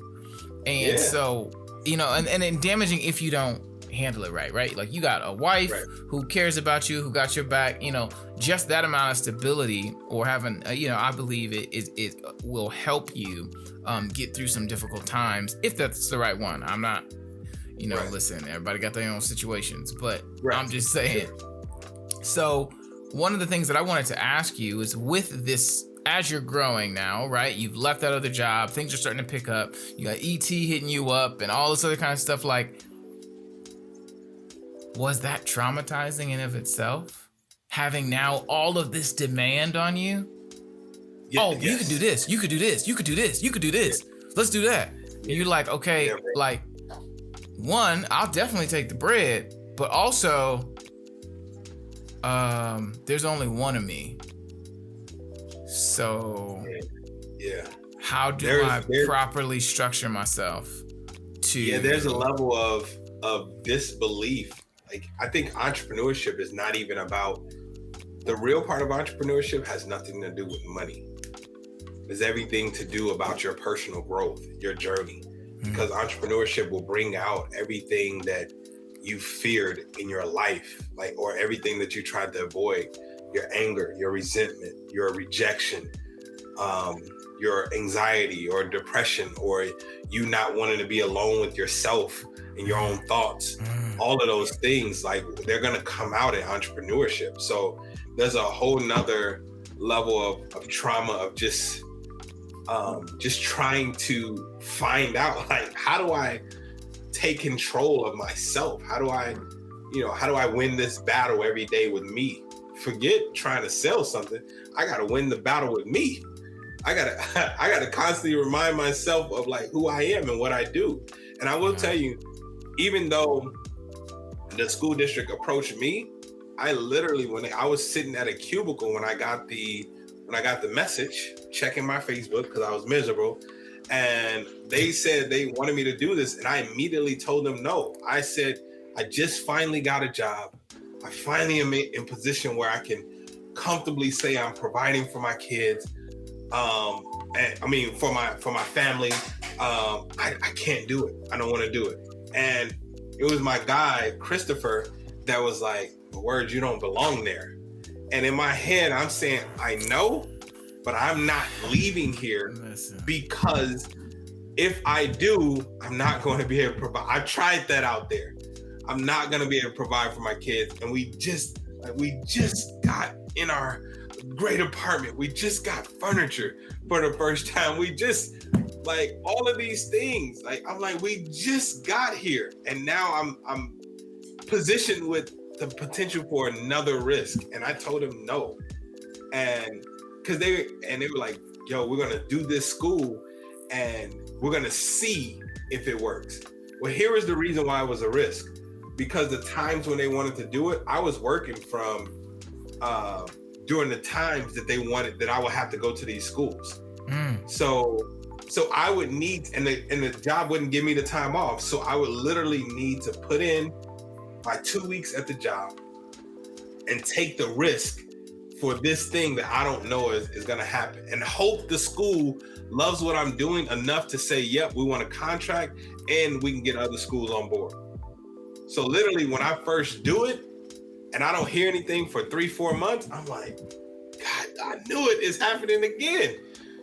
And so, and damaging if you don't handle it right? Like, you got a wife who cares about you, who got your back, just that amount of stability, or having, I believe it will help you get through some difficult times, if that's the right one. I'm not, listen, everybody got their own situations, but I'm just saying. So one of the things that I wanted to ask you is, with this, as you're growing now, right? You've left that other job, things are starting to pick up, you got ET hitting you up and all this other kind of stuff. Like, was that traumatizing in of itself? Having now all of this demand on you? You could do this, you could do this, you could do this, you could do this. Let's do that. And you're like, okay, like, one, I'll definitely take the bread, but also, there's only one of me. So how do I properly structure myself to... there's a level of disbelief. Like, I think entrepreneurship is not even about... The real part of entrepreneurship has nothing to do with money. is everything to do about your personal growth, your journey, because entrepreneurship will bring out everything that you feared in your life, like, or everything that you tried to avoid, your anger, your resentment, your rejection, your anxiety or depression, or you not wanting to be alone with yourself and your own thoughts. All of those things, like, they're going to come out in entrepreneurship. So there's a whole nother level of trauma of just trying to find out, like, how do I take control of myself? How do I win this battle every day with me? Forget trying to sell something. I got to win the battle with me. I gotta constantly remind myself of, like, who I am and what I do. And I will tell you, even though the school district approached me, I literally, when I was sitting at a cubicle when I got the message, checking my Facebook because I was miserable, and they said they wanted me to do this, and I immediately told them no. I said, I just finally got a job. I finally am in position where I can comfortably say I'm providing for my kids. And I mean, for my family. I can't do it. I don't want to do it. And it was my guy, Christopher, that was like, the words, you don't belong there. And in my head, I'm saying, I know, but I'm not leaving here because if I do, I'm not going to be able to provide. I tried that out there. I'm not going to be able to provide for my kids. And we just got in our great apartment. We just got furniture for the first time. We just, like, all of these things. Like, I'm like, we just got here. And now I'm positioned with the potential for another risk. And I told them no. And because they were like, yo, we're going to do this school and we're going to see if it works. Well, here is the reason why it was a risk. Because the times when they wanted to do it, I was working from during the times that they wanted that I would have to go to these schools. So I would need, and the job wouldn't give me the time off. So I would literally need to put in my 2 weeks at the job and take the risk for this thing that I don't know is going to happen, and hope the school loves what I'm doing enough to say, yep, we want a contract and we can get other schools on board. So literally when I first do it and I don't hear anything for 3-4 months, I'm like, God, I knew it is happening again.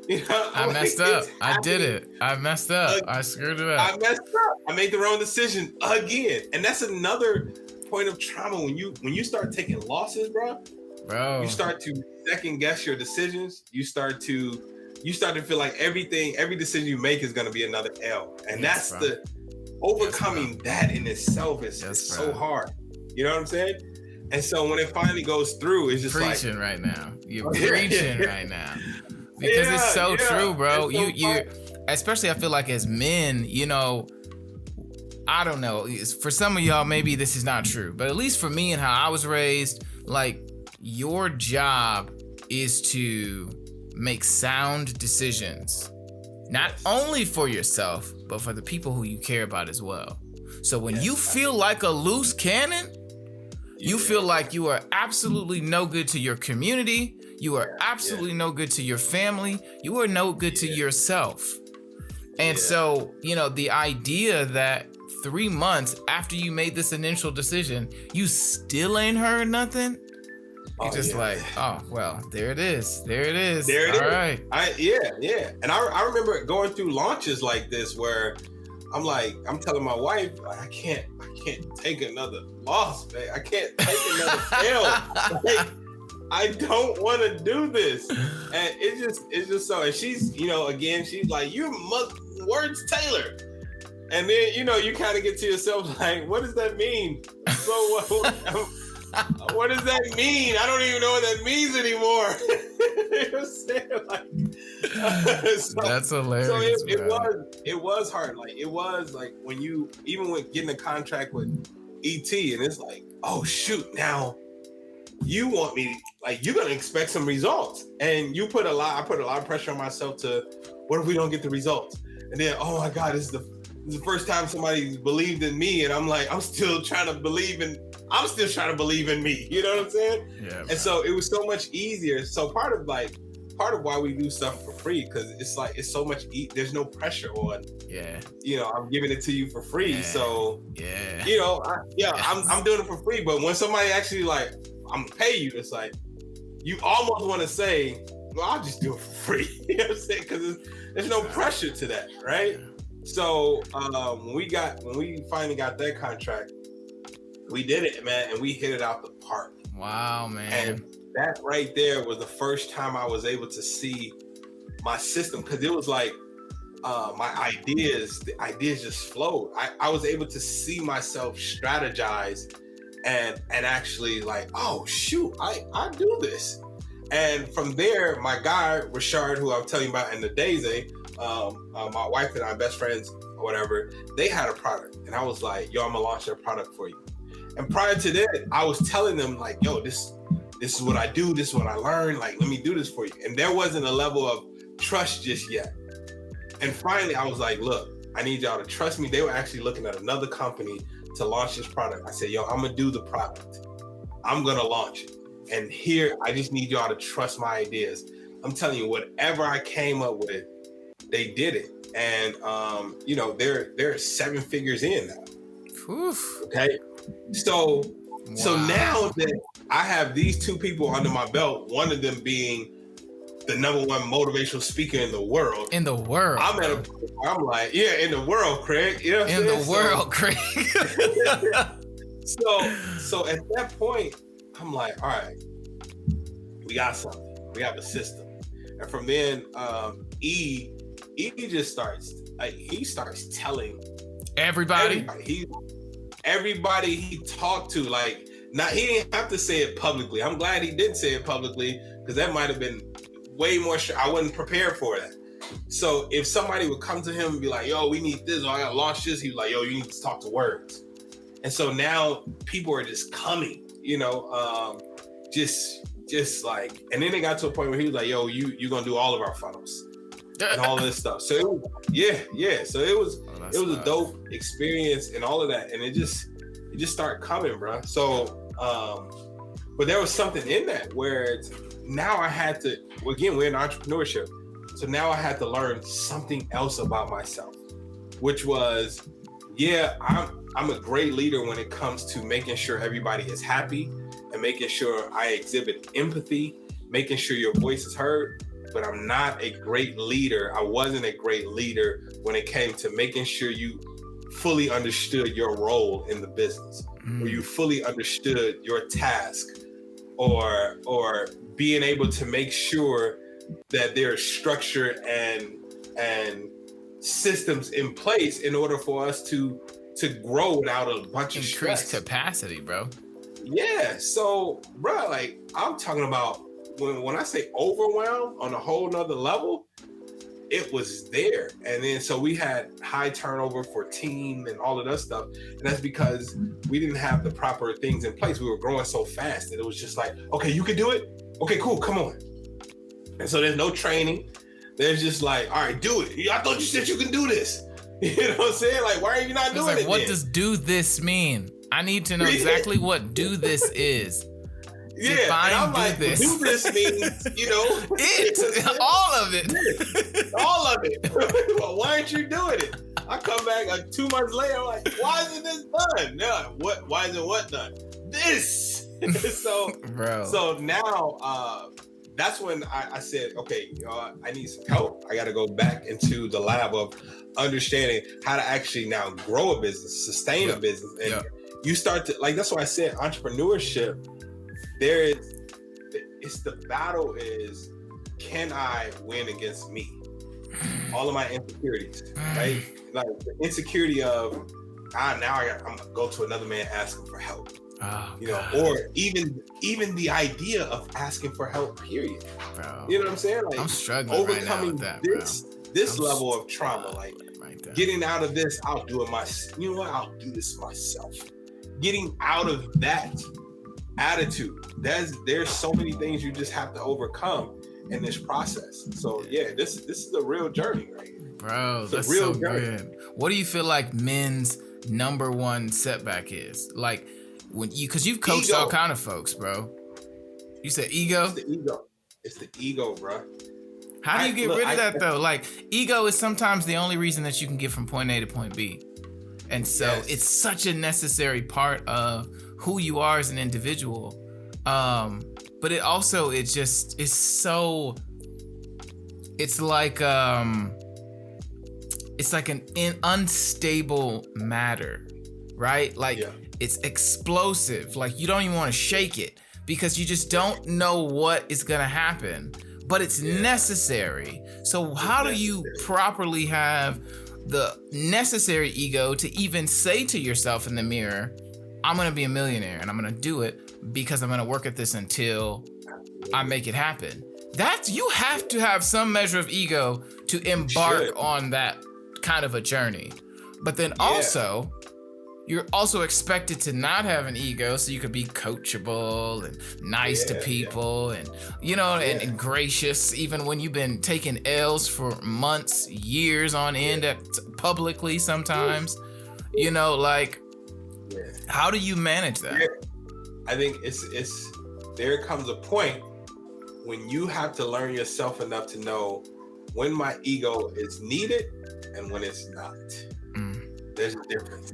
You know, I messed up. I did it. I messed up. I screwed it up. I messed up. I made the wrong decision again. And that's another point of trauma. When you start taking losses, bro, you start to second guess your decisions. You start to feel like every decision you make is going to be another L. And that's the overcoming that in itself is so hard. You know what I'm saying? And so when it finally goes through, it's just preaching right now. You're preaching right now. Because it's so true, bro. So you especially, I feel like as men, you know, I don't know. For some of y'all, maybe this is not true, but at least for me and how I was raised, like, your job is to make sound decisions, not only for yourself, but for the people who you care about as well. So when you feel like a loose cannon, you feel like you are absolutely no good to your community. You are absolutely no good to your family. You are no good to yourself. And so, you know, the idea that 3 months after you made this initial decision, you still ain't heard nothing. You're just like, oh, well, there it is. There it is. There it All is. Right. And I remember going through launches like this where I'm telling my wife, I can't take another loss, man. I can't take another fail. Like, I don't want to do this. And it's just so, and she's, you know, again, she's like, you're words Taylor. And then, you know, you kind of get to yourself like, what does that mean? So what does that mean? I don't even know what that means anymore. You know what I'm saying? Like, that's hilarious. So it was hard. Like, it was like when you, even with getting a contract with ET, and it's like, oh shoot, now you want me, like, you're gonna expect some results, and I put a lot of pressure on myself to, what if we don't get the results? And then, oh my God, this is the first time somebody believed in me, and I'm like, I'm still trying to believe in me. You know what I'm saying? Yeah. And so it was so much easier. So part of part of why we do stuff for free, because it's like it's so much. There's no pressure on. Yeah. I'm giving it to you for free, Yeah. so Yeah. I'm doing it for free. But when somebody actually like, I'm gonna pay you, it's like you almost want to say, well, I'll just do it for free. You know what I'm saying? Because there's no pressure to that, right? So when we finally got that contract, we did it, man, and we hit it out the park. Wow, man. And that right there was the first time I was able to see my system, because it was like the ideas just flowed. I was able to see myself strategize and actually like, oh shoot, I do this. And from there, my guy Rashard, who I'm telling you about in the Daisy, my wife and I, best friends or whatever, they had a product, and I was like, yo, I'm gonna launch that product for you. And prior to that, I was telling them like, yo, this is what I do, this is what I learned, like, let me do this for you. And there wasn't a level of trust just yet. And finally, I was like, look, I need y'all to trust me. They were actually looking at another company to launch this product. I said, yo, I'm gonna do the product. I'm gonna launch it. And here, I just need y'all to trust my ideas. I'm telling you, whatever I came up with, they did it. And they're 7 figures in now. Oof. Okay. So Wow. now that I have these 2 people under my belt, one of them being the #1 motivational speaker in the world. In the world. I'm like, yeah, in the world, Craig. You know what I'm saying? In the world, Craig. So at that point, I'm like, all right, we got something. We have a system. And from then, E just starts, like, he starts telling Everybody he talked to, like, not, he didn't have to say it publicly. I'm glad he didn't say it publicly, because that might have been way more, I wasn't prepared for that. So if somebody would come to him and be like, yo, we need this, or I gotta launch this, he was like, yo, you need to talk to words. And so now people are just coming, just like, and then it got to a point where he was like, yo, you're gonna do all of our funnels and all of this stuff. So so it was a dope experience and all of that, and it just started coming, bro. So but there was something in that where now I had to, again, we're in entrepreneurship, so now I had to learn something else about myself, which was, I'm a great leader when it comes to making sure everybody is happy and making sure I exhibit empathy, making sure your voice is heard. But I'm not a great leader. I wasn't a great leader when it came to making sure you fully understood your role in the business, or you fully understood your task, or being able to make sure that there's structure and systems in place in order for us to grow without a bunch of stress. Increased capacity, bro. Yeah. So, bro, like, I'm talking about, when I say overwhelmed on a whole nother level, it was there. And then so we had high turnover for team and all of that stuff. And that's because we didn't have the proper things in place. We were growing so fast that it was just like, okay, you can do it. Okay, cool, come on. And so there's no training. There's just like, all right, do it. I thought you said you can do this. You know what I'm saying? Like, why are you not doing it? What does do this mean? I need to know exactly what do this is. Yeah, and I'm like, do this means, all of it. All of it. Well, why aren't you doing it? I come back like 2 months later, I'm like, why isn't this done? No, why isn't what done? This. So now, that's when I said, okay, I need some help. I got to go back into the lab of understanding how to actually now grow a business, sustain a business. And you start to, like, that's why I said entrepreneurship, it's the battle is, can I win against me? All of my insecurities, right? Like the insecurity of, I'm gonna go to another man asking for help. Or even the idea of asking for help, period. Bro, you know what I'm saying? Like, I'm struggling overcoming right now with that, this level of trauma, like getting out of this, I'll do it myself. You know what? I'll do this myself. Getting out of that attitude. There's so many things you just have to overcome in this process. So this is a real journey, right? Bro, that's so good. What do you feel like men's #1 setback is? Like, when because you've coached all kind of folks, bro. You said ego? It's the ego. It's the ego, bro. How do you get rid of that though? Like, ego is sometimes the only reason that you can get from point A to point B. And so it's such a necessary part of who you are as an individual. But it also, it's like an unstable matter, right? Like it's explosive. Like you don't even want to shake it because you just don't know what is going to happen, but it's necessary. So how do you properly have the necessary ego to even say to yourself in the mirror, I'm going to be a millionaire and I'm going to do it because I'm going to work at this until I make it happen? You have to have some measure of ego to embark on that kind of a journey. But then also, you're also expected to not have an ego so you could be coachable and nice to people and, and gracious, even when you've been taking L's for months, years on end publicly sometimes. How do you manage that? I think there comes a point when you have to learn yourself enough to know when my ego is needed and when it's not. There's a difference.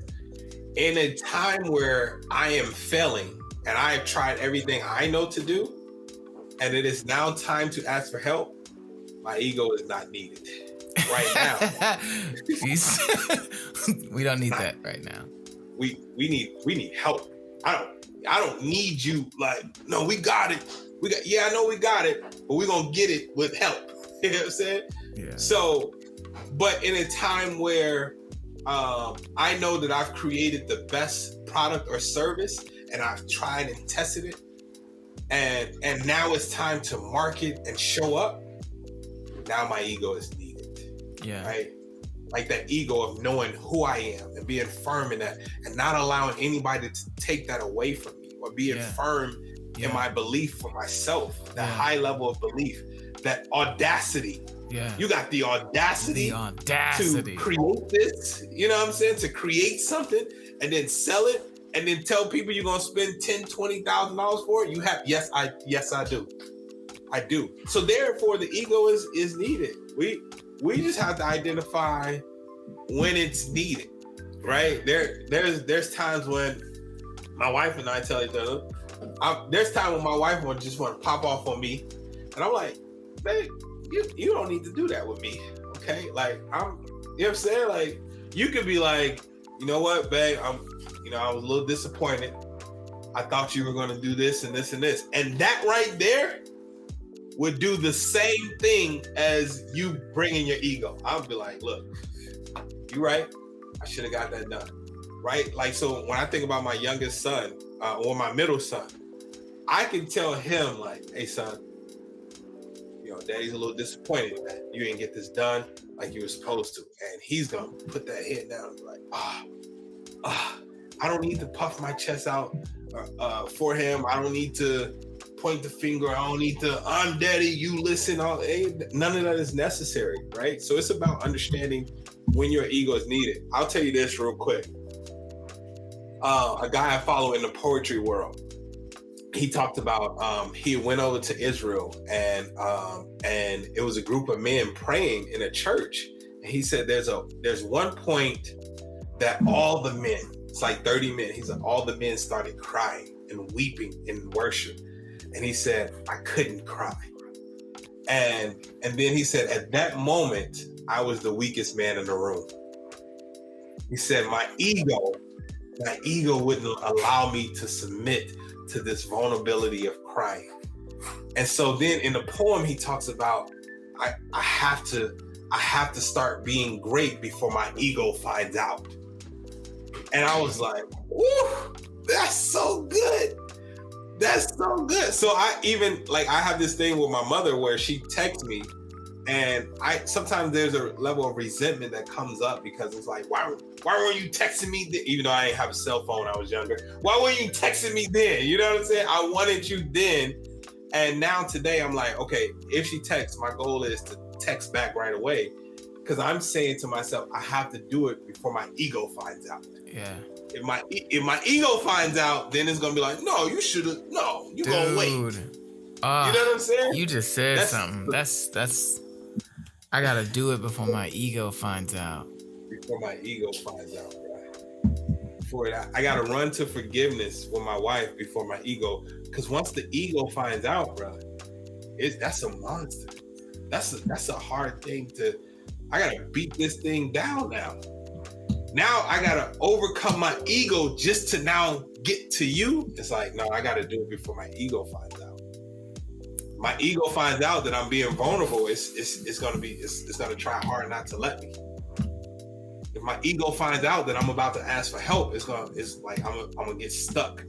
In a time where I am failing and I have tried everything I know to do, and it is now time to ask for help, my ego is not needed right now. We don't need that right now. We need help. I don't need you. Like, no, we got it. I know we got it, but we're gonna get it with help. You know what I'm saying? Yeah. So, but in a time where I know that I've created the best product or service and I've tried and tested it, and now it's time to market and show up, now my ego is needed. Yeah. Right? Like that ego of knowing who I am and being firm in that and not allowing anybody to take that away from me, or being firm in my belief for myself, that high level of belief, that audacity. Yeah. You got the audacity to create this, you know what I'm saying? To create something and then sell it and then tell people you're going to spend $10,000, $20,000 for it. You have, yes, I do. I do. So therefore the ego is needed. We just have to identify when it's needed, right? There's times when my wife and I tell each other, there's time when my wife will just want to pop off on me. And I'm like, babe, you don't need to do that with me, okay? Like, you know what I'm saying? Like, you could be like, you know what, babe, I was a little disappointed. I thought you were going to do this and this and this. And that right there would do the same thing as you bringing your ego. I'll be like, look, you right. I should have got that done, right? Like, so when I think about my youngest son or my middle son, I can tell him like, hey, son, daddy's a little disappointed that you didn't get this done like you were supposed to. And he's going to put that head down and be like, I don't need to puff my chest out for him. I don't need to point the finger. I don't need to, I'm daddy, you listen. None of that is necessary, right? So it's about understanding when your ego is needed. I'll tell you this real quick. A guy I follow in the poetry world, he talked about he went over to Israel and it was a group of men praying in a church. And he said there's one point that all the men, it's like 30 men, he said all the men started crying and weeping in worship. And he said, I couldn't cry. And then he said, at that moment, I was the weakest man in the room. He said, my ego wouldn't allow me to submit to this vulnerability of crying. And so then in the poem, he talks about, I have to start being great before my ego finds out. And I was like, woo, that's so good. That's so good. So I have this thing with my mother where she texts me, and sometimes there's a level of resentment that comes up because it's like, why weren't you texting me then? Even though I didn't have a cell phone when I was younger. Why weren't you texting me then? You know what I'm saying? I wanted you then. And now today I'm like, okay, if she texts, my goal is to text back right away. Because I'm saying to myself, I have to do it before my ego finds out. Yeah. If my ego finds out, then it's gonna be like, no, you should have. No, you gonna wait. Ah, You know what I'm saying? you just said That's something. That's. I gotta do it before my ego finds out. before my ego finds out, right? Before that, I gotta run to forgiveness with my wife before my ego. Because once the ego finds out, bro, that's a monster. That's a hard thing to. I gotta beat this thing down now. Now I gotta overcome my ego just to now get to you. It's like, no, I gotta do it before my ego finds out. My ego finds out that I'm being vulnerable. It's gonna try hard not to let me. If my ego finds out that I'm about to ask for help, it's like I'm gonna get stuck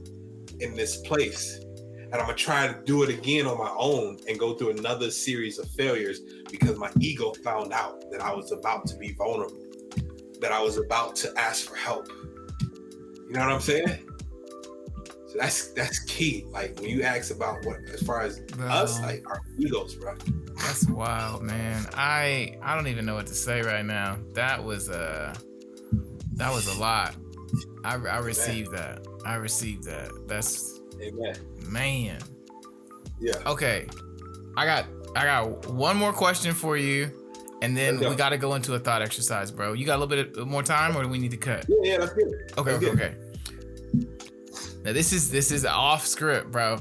in this place, and I'm gonna try to do it again on my own and go through another series of failures because my ego found out that I was about to be vulnerable, that I was about to ask for help. You know what I'm saying? So that's key. Like when you ask about what, as far as us, like our egos, bro. That's wild, man. I don't even know what to say right now. That was a lot. I received that. I received that. That's Amen. Man. Yeah. Okay. I got one more question for you, and then we got to go into a thought exercise, bro. You got a little bit more time, or do we need to cut? Yeah, that's good. Okay. Now this is off script, bro.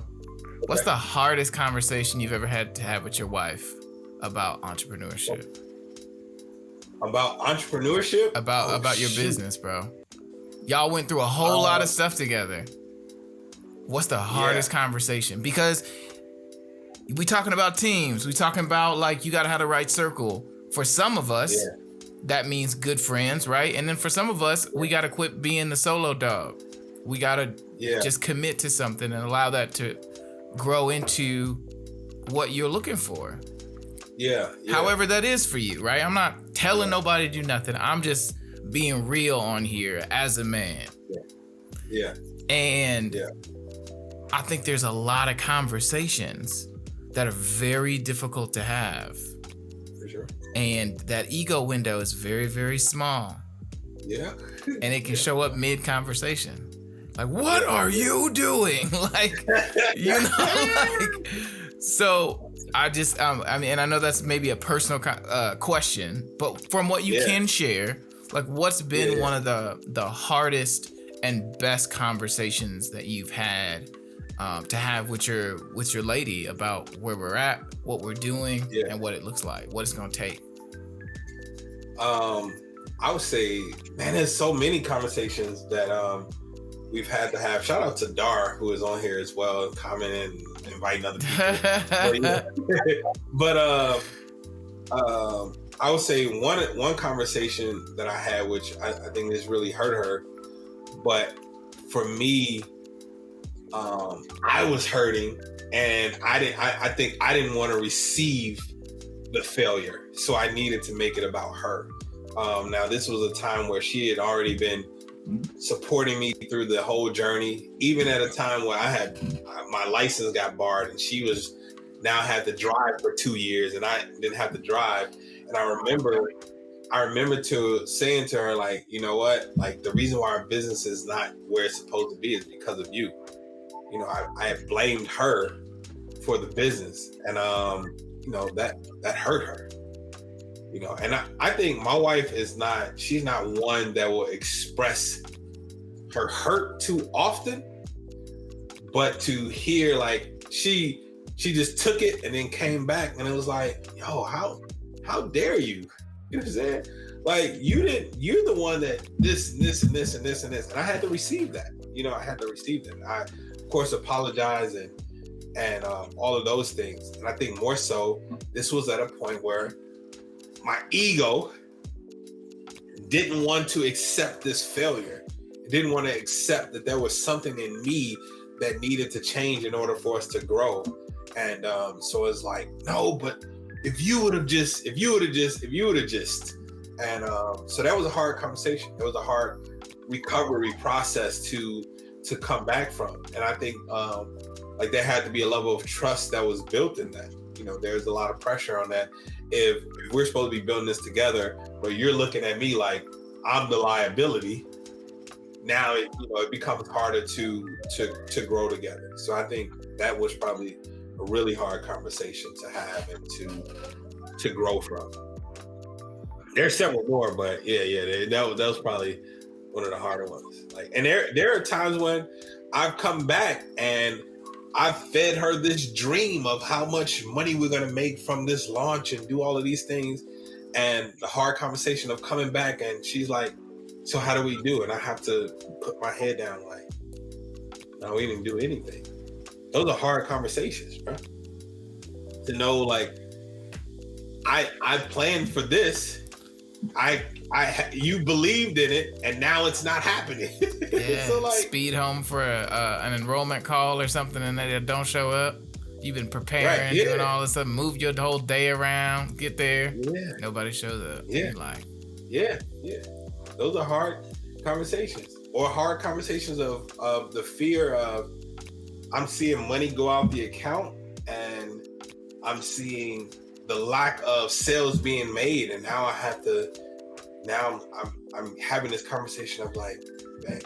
What's the hardest conversation you've ever had to have with your wife about entrepreneurship? About entrepreneurship? About your business, bro. Y'all went through a whole lot of stuff together. What's the hardest conversation? Because we talking about teams. We talking about like you gotta have the right circle. For some of us, that means good friends, right? And then for some of us, we gotta quit being the solo dog. We gotta just commit to something and allow that to grow into what you're looking for. Yeah. However that is for you, right? I'm not telling nobody to do nothing. I'm just being real on here as a man. Yeah. And I think there's a lot of conversations that are very difficult to have. For sure. And that ego window is very, very small. Yeah. And it can show up mid-conversation. Like, what are you doing? Like, you know, like, so I just, I mean, and I know that's maybe a personal question, but from what you can share, like, what's been one of the hardest and best conversations that you've had to have with your lady about where we're at, what we're doing, and what it looks like, what it's gonna take? I would say, man, there's so many conversations that we've had to have. Shout out to Dar, who is on here as well, commenting and inviting other people. But I would say one conversation that I had, which I think has really hurt her, but for me, I was hurting, and I think I didn't want to receive the failure, so I needed to make it about her. Now this was a time where she had already been supporting me through the whole journey, even at a time where my license got barred, and she was now had to drive for 2 years, and I didn't have to drive. And I remember saying to her, like, you know what, like, the reason why our business is not where it's supposed to be is because of you. You know, I had blamed her for the business, and you know, that hurt her. You know, and I think my wife she's not one that will express her hurt too often, but to hear, like, she just took it and then came back, and it was like, yo, how dare you? You know what I'm saying? Like, you're the one that this and this and this and this and this. And I had to receive that. You know, I had to receive that. I, of course, apologize and all of those things. And I think more so, this was at a point where my ego didn't want to accept this failure. It didn't want to accept that there was something in me that needed to change in order for us to grow. And so it's like, no, but if you would have just. And so that was a hard conversation. It was a hard recovery process to come back from. And I think like there had to be a level of trust that was built in that. You know, there's a lot of pressure on that. If we're supposed to be building this together, but you're looking at me like I'm the liability, now it becomes harder to grow together. So I think that was probably a really hard conversation to have and to grow from. There's several more, but that was probably one of the harder ones. Like, and there are times when I've come back and I've fed her this dream of how much money we're gonna make from this launch and do all of these things, and the hard conversation of coming back and she's like, "So how do we do?" And I have to put my head down, like, "No, we didn't do anything." Those are hard conversations, bro. To know, like, I planned for this. You believed in it, and now it's not happening. Yeah, so, like, speed home for an enrollment call or something, and they don't show up. You've been preparing, doing all this stuff, move your whole day around, get there. Yeah. Nobody shows up. Yeah. Like, yeah. Those are hard conversations, or hard conversations of the fear of, I'm seeing money go out the account, and I'm seeing the lack of sales being made, and now I have to. Now I'm having this conversation of like, man,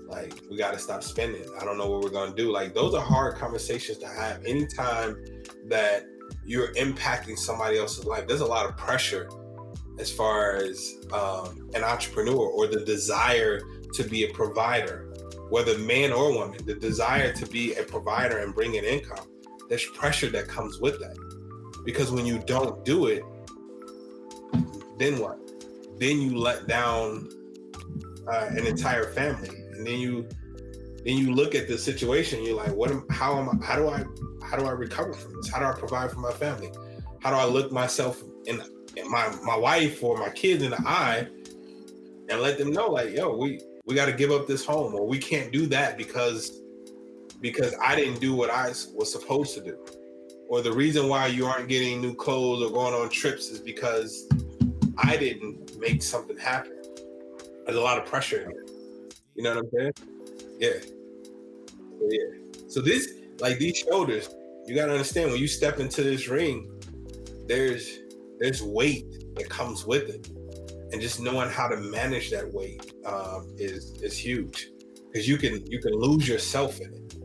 like, we got to stop spending. I don't know what we're gonna do. Like, those are hard conversations to have. Anytime that you're impacting somebody else's life, there's a lot of pressure as far as an entrepreneur, or the desire to be a provider, whether man or woman, the desire to be a provider and bring in income. There's pressure that comes with that, because when you don't do it, then what? Then you let down an entire family, and then you look at the situation. You're like, how do I recover from this? How do I provide for my family? How do I look myself in my wife or my kids in the eye and let them know, like, yo, we got to give up this home, or we can't do that because I didn't do what I was supposed to do, or the reason why you aren't getting new clothes or going on trips is because I didn't make something happen. There's a lot of pressure in here. You know what I'm saying? Yeah. So this, like, these shoulders, you got to understand, when you step into this ring, there's weight that comes with it. And just knowing how to manage that weight is huge, because you can lose yourself in it.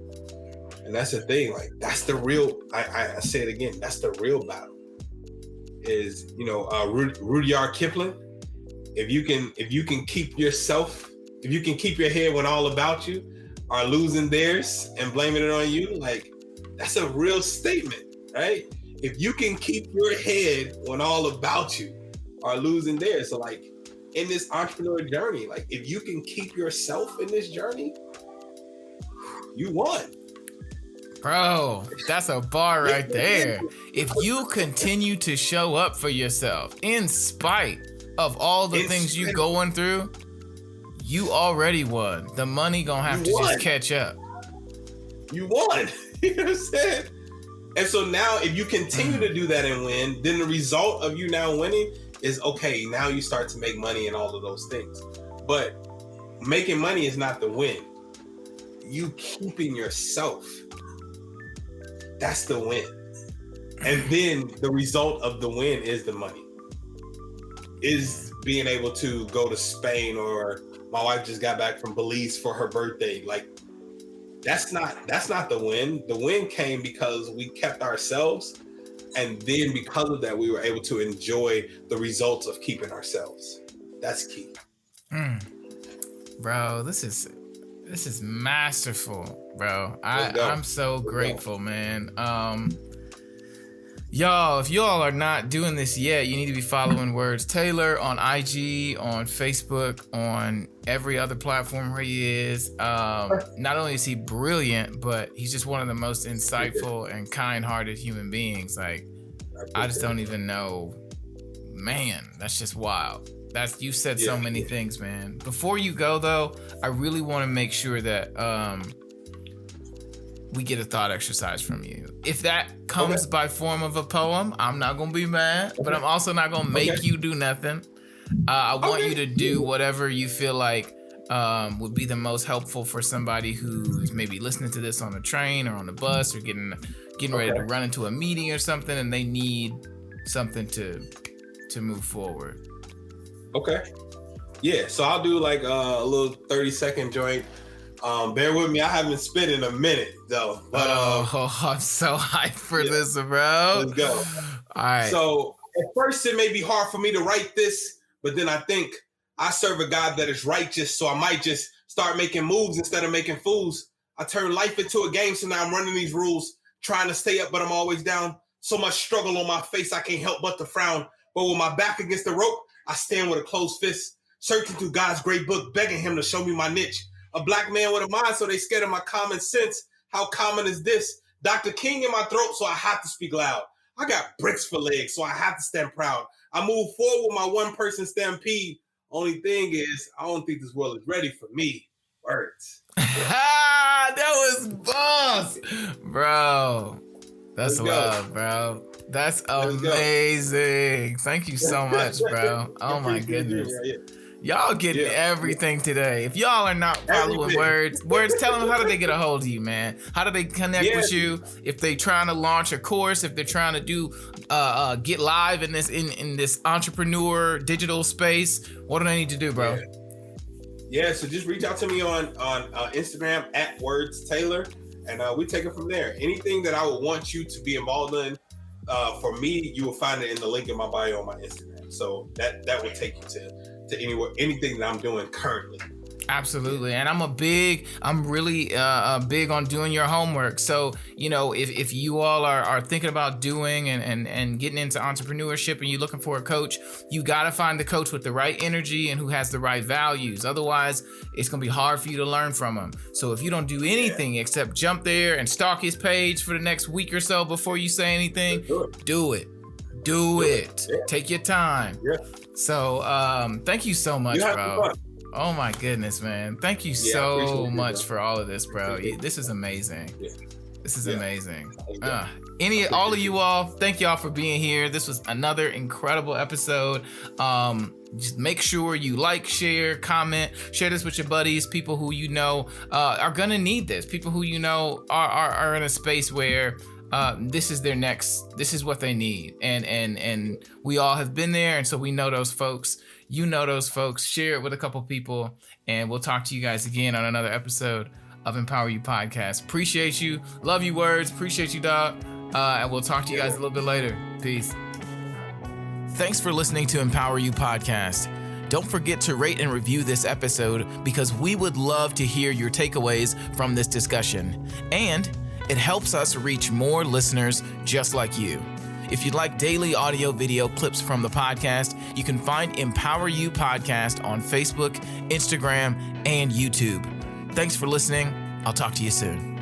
And that's the thing, like, that's the real, I say it again, that's the real battle. Is, Rudyard Kipling, if you can keep yourself, if you can keep your head when all about you are losing theirs and blaming it on you, like, that's a real statement, right? If you can keep your head when all about you are losing theirs. So, like, in this entrepreneur journey, like, if you can keep yourself in this journey, you won. Bro, that's a bar right there. If you continue to show up for yourself in spite of all the things you going through, you already won. The money gonna have to just catch up. You won. You know what I'm saying? And so now, if you continue to do that and win, then the result of you now winning is, okay, now you start to make money and all of those things. But making money is not the win. You keeping yourself, that's the win. And then the result of the win is the money. Is being able to go to Spain, or my wife just got back from Belize for her birthday. Like, that's not the win. The win came because we kept ourselves, and then because of that, we were able to enjoy the results of keeping ourselves. That's key. Bro, this is masterful, bro. I'm so grateful, man. Y'all, if y'all are not doing this yet, you need to be following Words Taylor on IG, on Facebook, on every other platform where he is. Not only is he brilliant, but he's just one of the most insightful and kind-hearted human beings. Like, I just don't even know. Man, that's just wild. You said so many things, man. Before you go, though, I really want to make sure that we get a thought exercise from you. If that comes by form of a poem, I'm not going to be mad, but I'm also not going to make you do nothing. I want you to do whatever you feel like would be the most helpful for somebody who's maybe listening to this on the train or on the bus, or getting ready to run into a meeting or something, and they need something to move forward. Okay. Yeah, so I'll do like a little 30-second joint. Bear with me. I haven't spit in a minute though. But I'm so hyped for this, bro. Let's go. All right. So at first it may be hard for me to write this, but then I think I serve a God that is righteous, so I might just start making moves instead of making fools. I turn life into a game, so now I'm running these rules, trying to stay up, but I'm always down. So much struggle on my face, I can't help but to frown. But with my back against the rope, I stand with a closed fist, searching through God's great book, begging him to show me my niche. A black man with a mind, so they scared of my common sense. How common is this? Dr. King in my throat, so I have to speak loud. I got bricks for legs, so I have to stand proud. I move forward with my one-person stampede. Only thing is, I don't think this world is ready for me. Words. That was boss, bro. That's love, bro. That's amazing. Thank you so much, bro. Oh my goodness. Y'all getting everything today. If y'all are not following words, tell them, how do they get a hold of you, man? How do they connect with you? If they trying to launch a course, if they're trying to do get live in this entrepreneur digital space, what do they need to do, bro? Yeah, so just reach out to me on Instagram at Words Taylor, and we take it from there. Anything that I would want you to be involved in, for me, you will find it in the link in my bio on my Instagram. So that will take you to anywhere, anything that I'm doing currently. Absolutely. And I'm really big on doing your homework. So, if you all are thinking about doing and getting into entrepreneurship and you're looking for a coach, you got to find the coach with the right energy and who has the right values. Otherwise, it's going to be hard for you to learn from them. So if you don't do anything except jump there and stalk his page for the next week or so before you say anything, do it. Yeah. Take your time. Yeah. So, thank you so much, bro. Oh my goodness, man. Thank you so much for all of this, bro. This is amazing. Yeah. This is amazing. All of you all, thank y'all for being here. This was another incredible episode. Just make sure you like, share, comment, share this with your buddies, people who you know are gonna need this, people who you know are in a space where this is what they need. And we all have been there. And so we know those folks, those folks. Share it with a couple people, and we'll talk to you guys again on another episode of Empower You Podcast. Appreciate you. Love you, Words. Appreciate you, dog. And we'll talk to you guys a little bit later. Peace. Thanks for listening to Empower You Podcast. Don't forget to rate and review this episode, because we would love to hear your takeaways from this discussion. And it helps us reach more listeners just like you. If you'd like daily audio video clips from the podcast, you can find Empower You Podcast on Facebook, Instagram, and YouTube. Thanks for listening. I'll talk to you soon.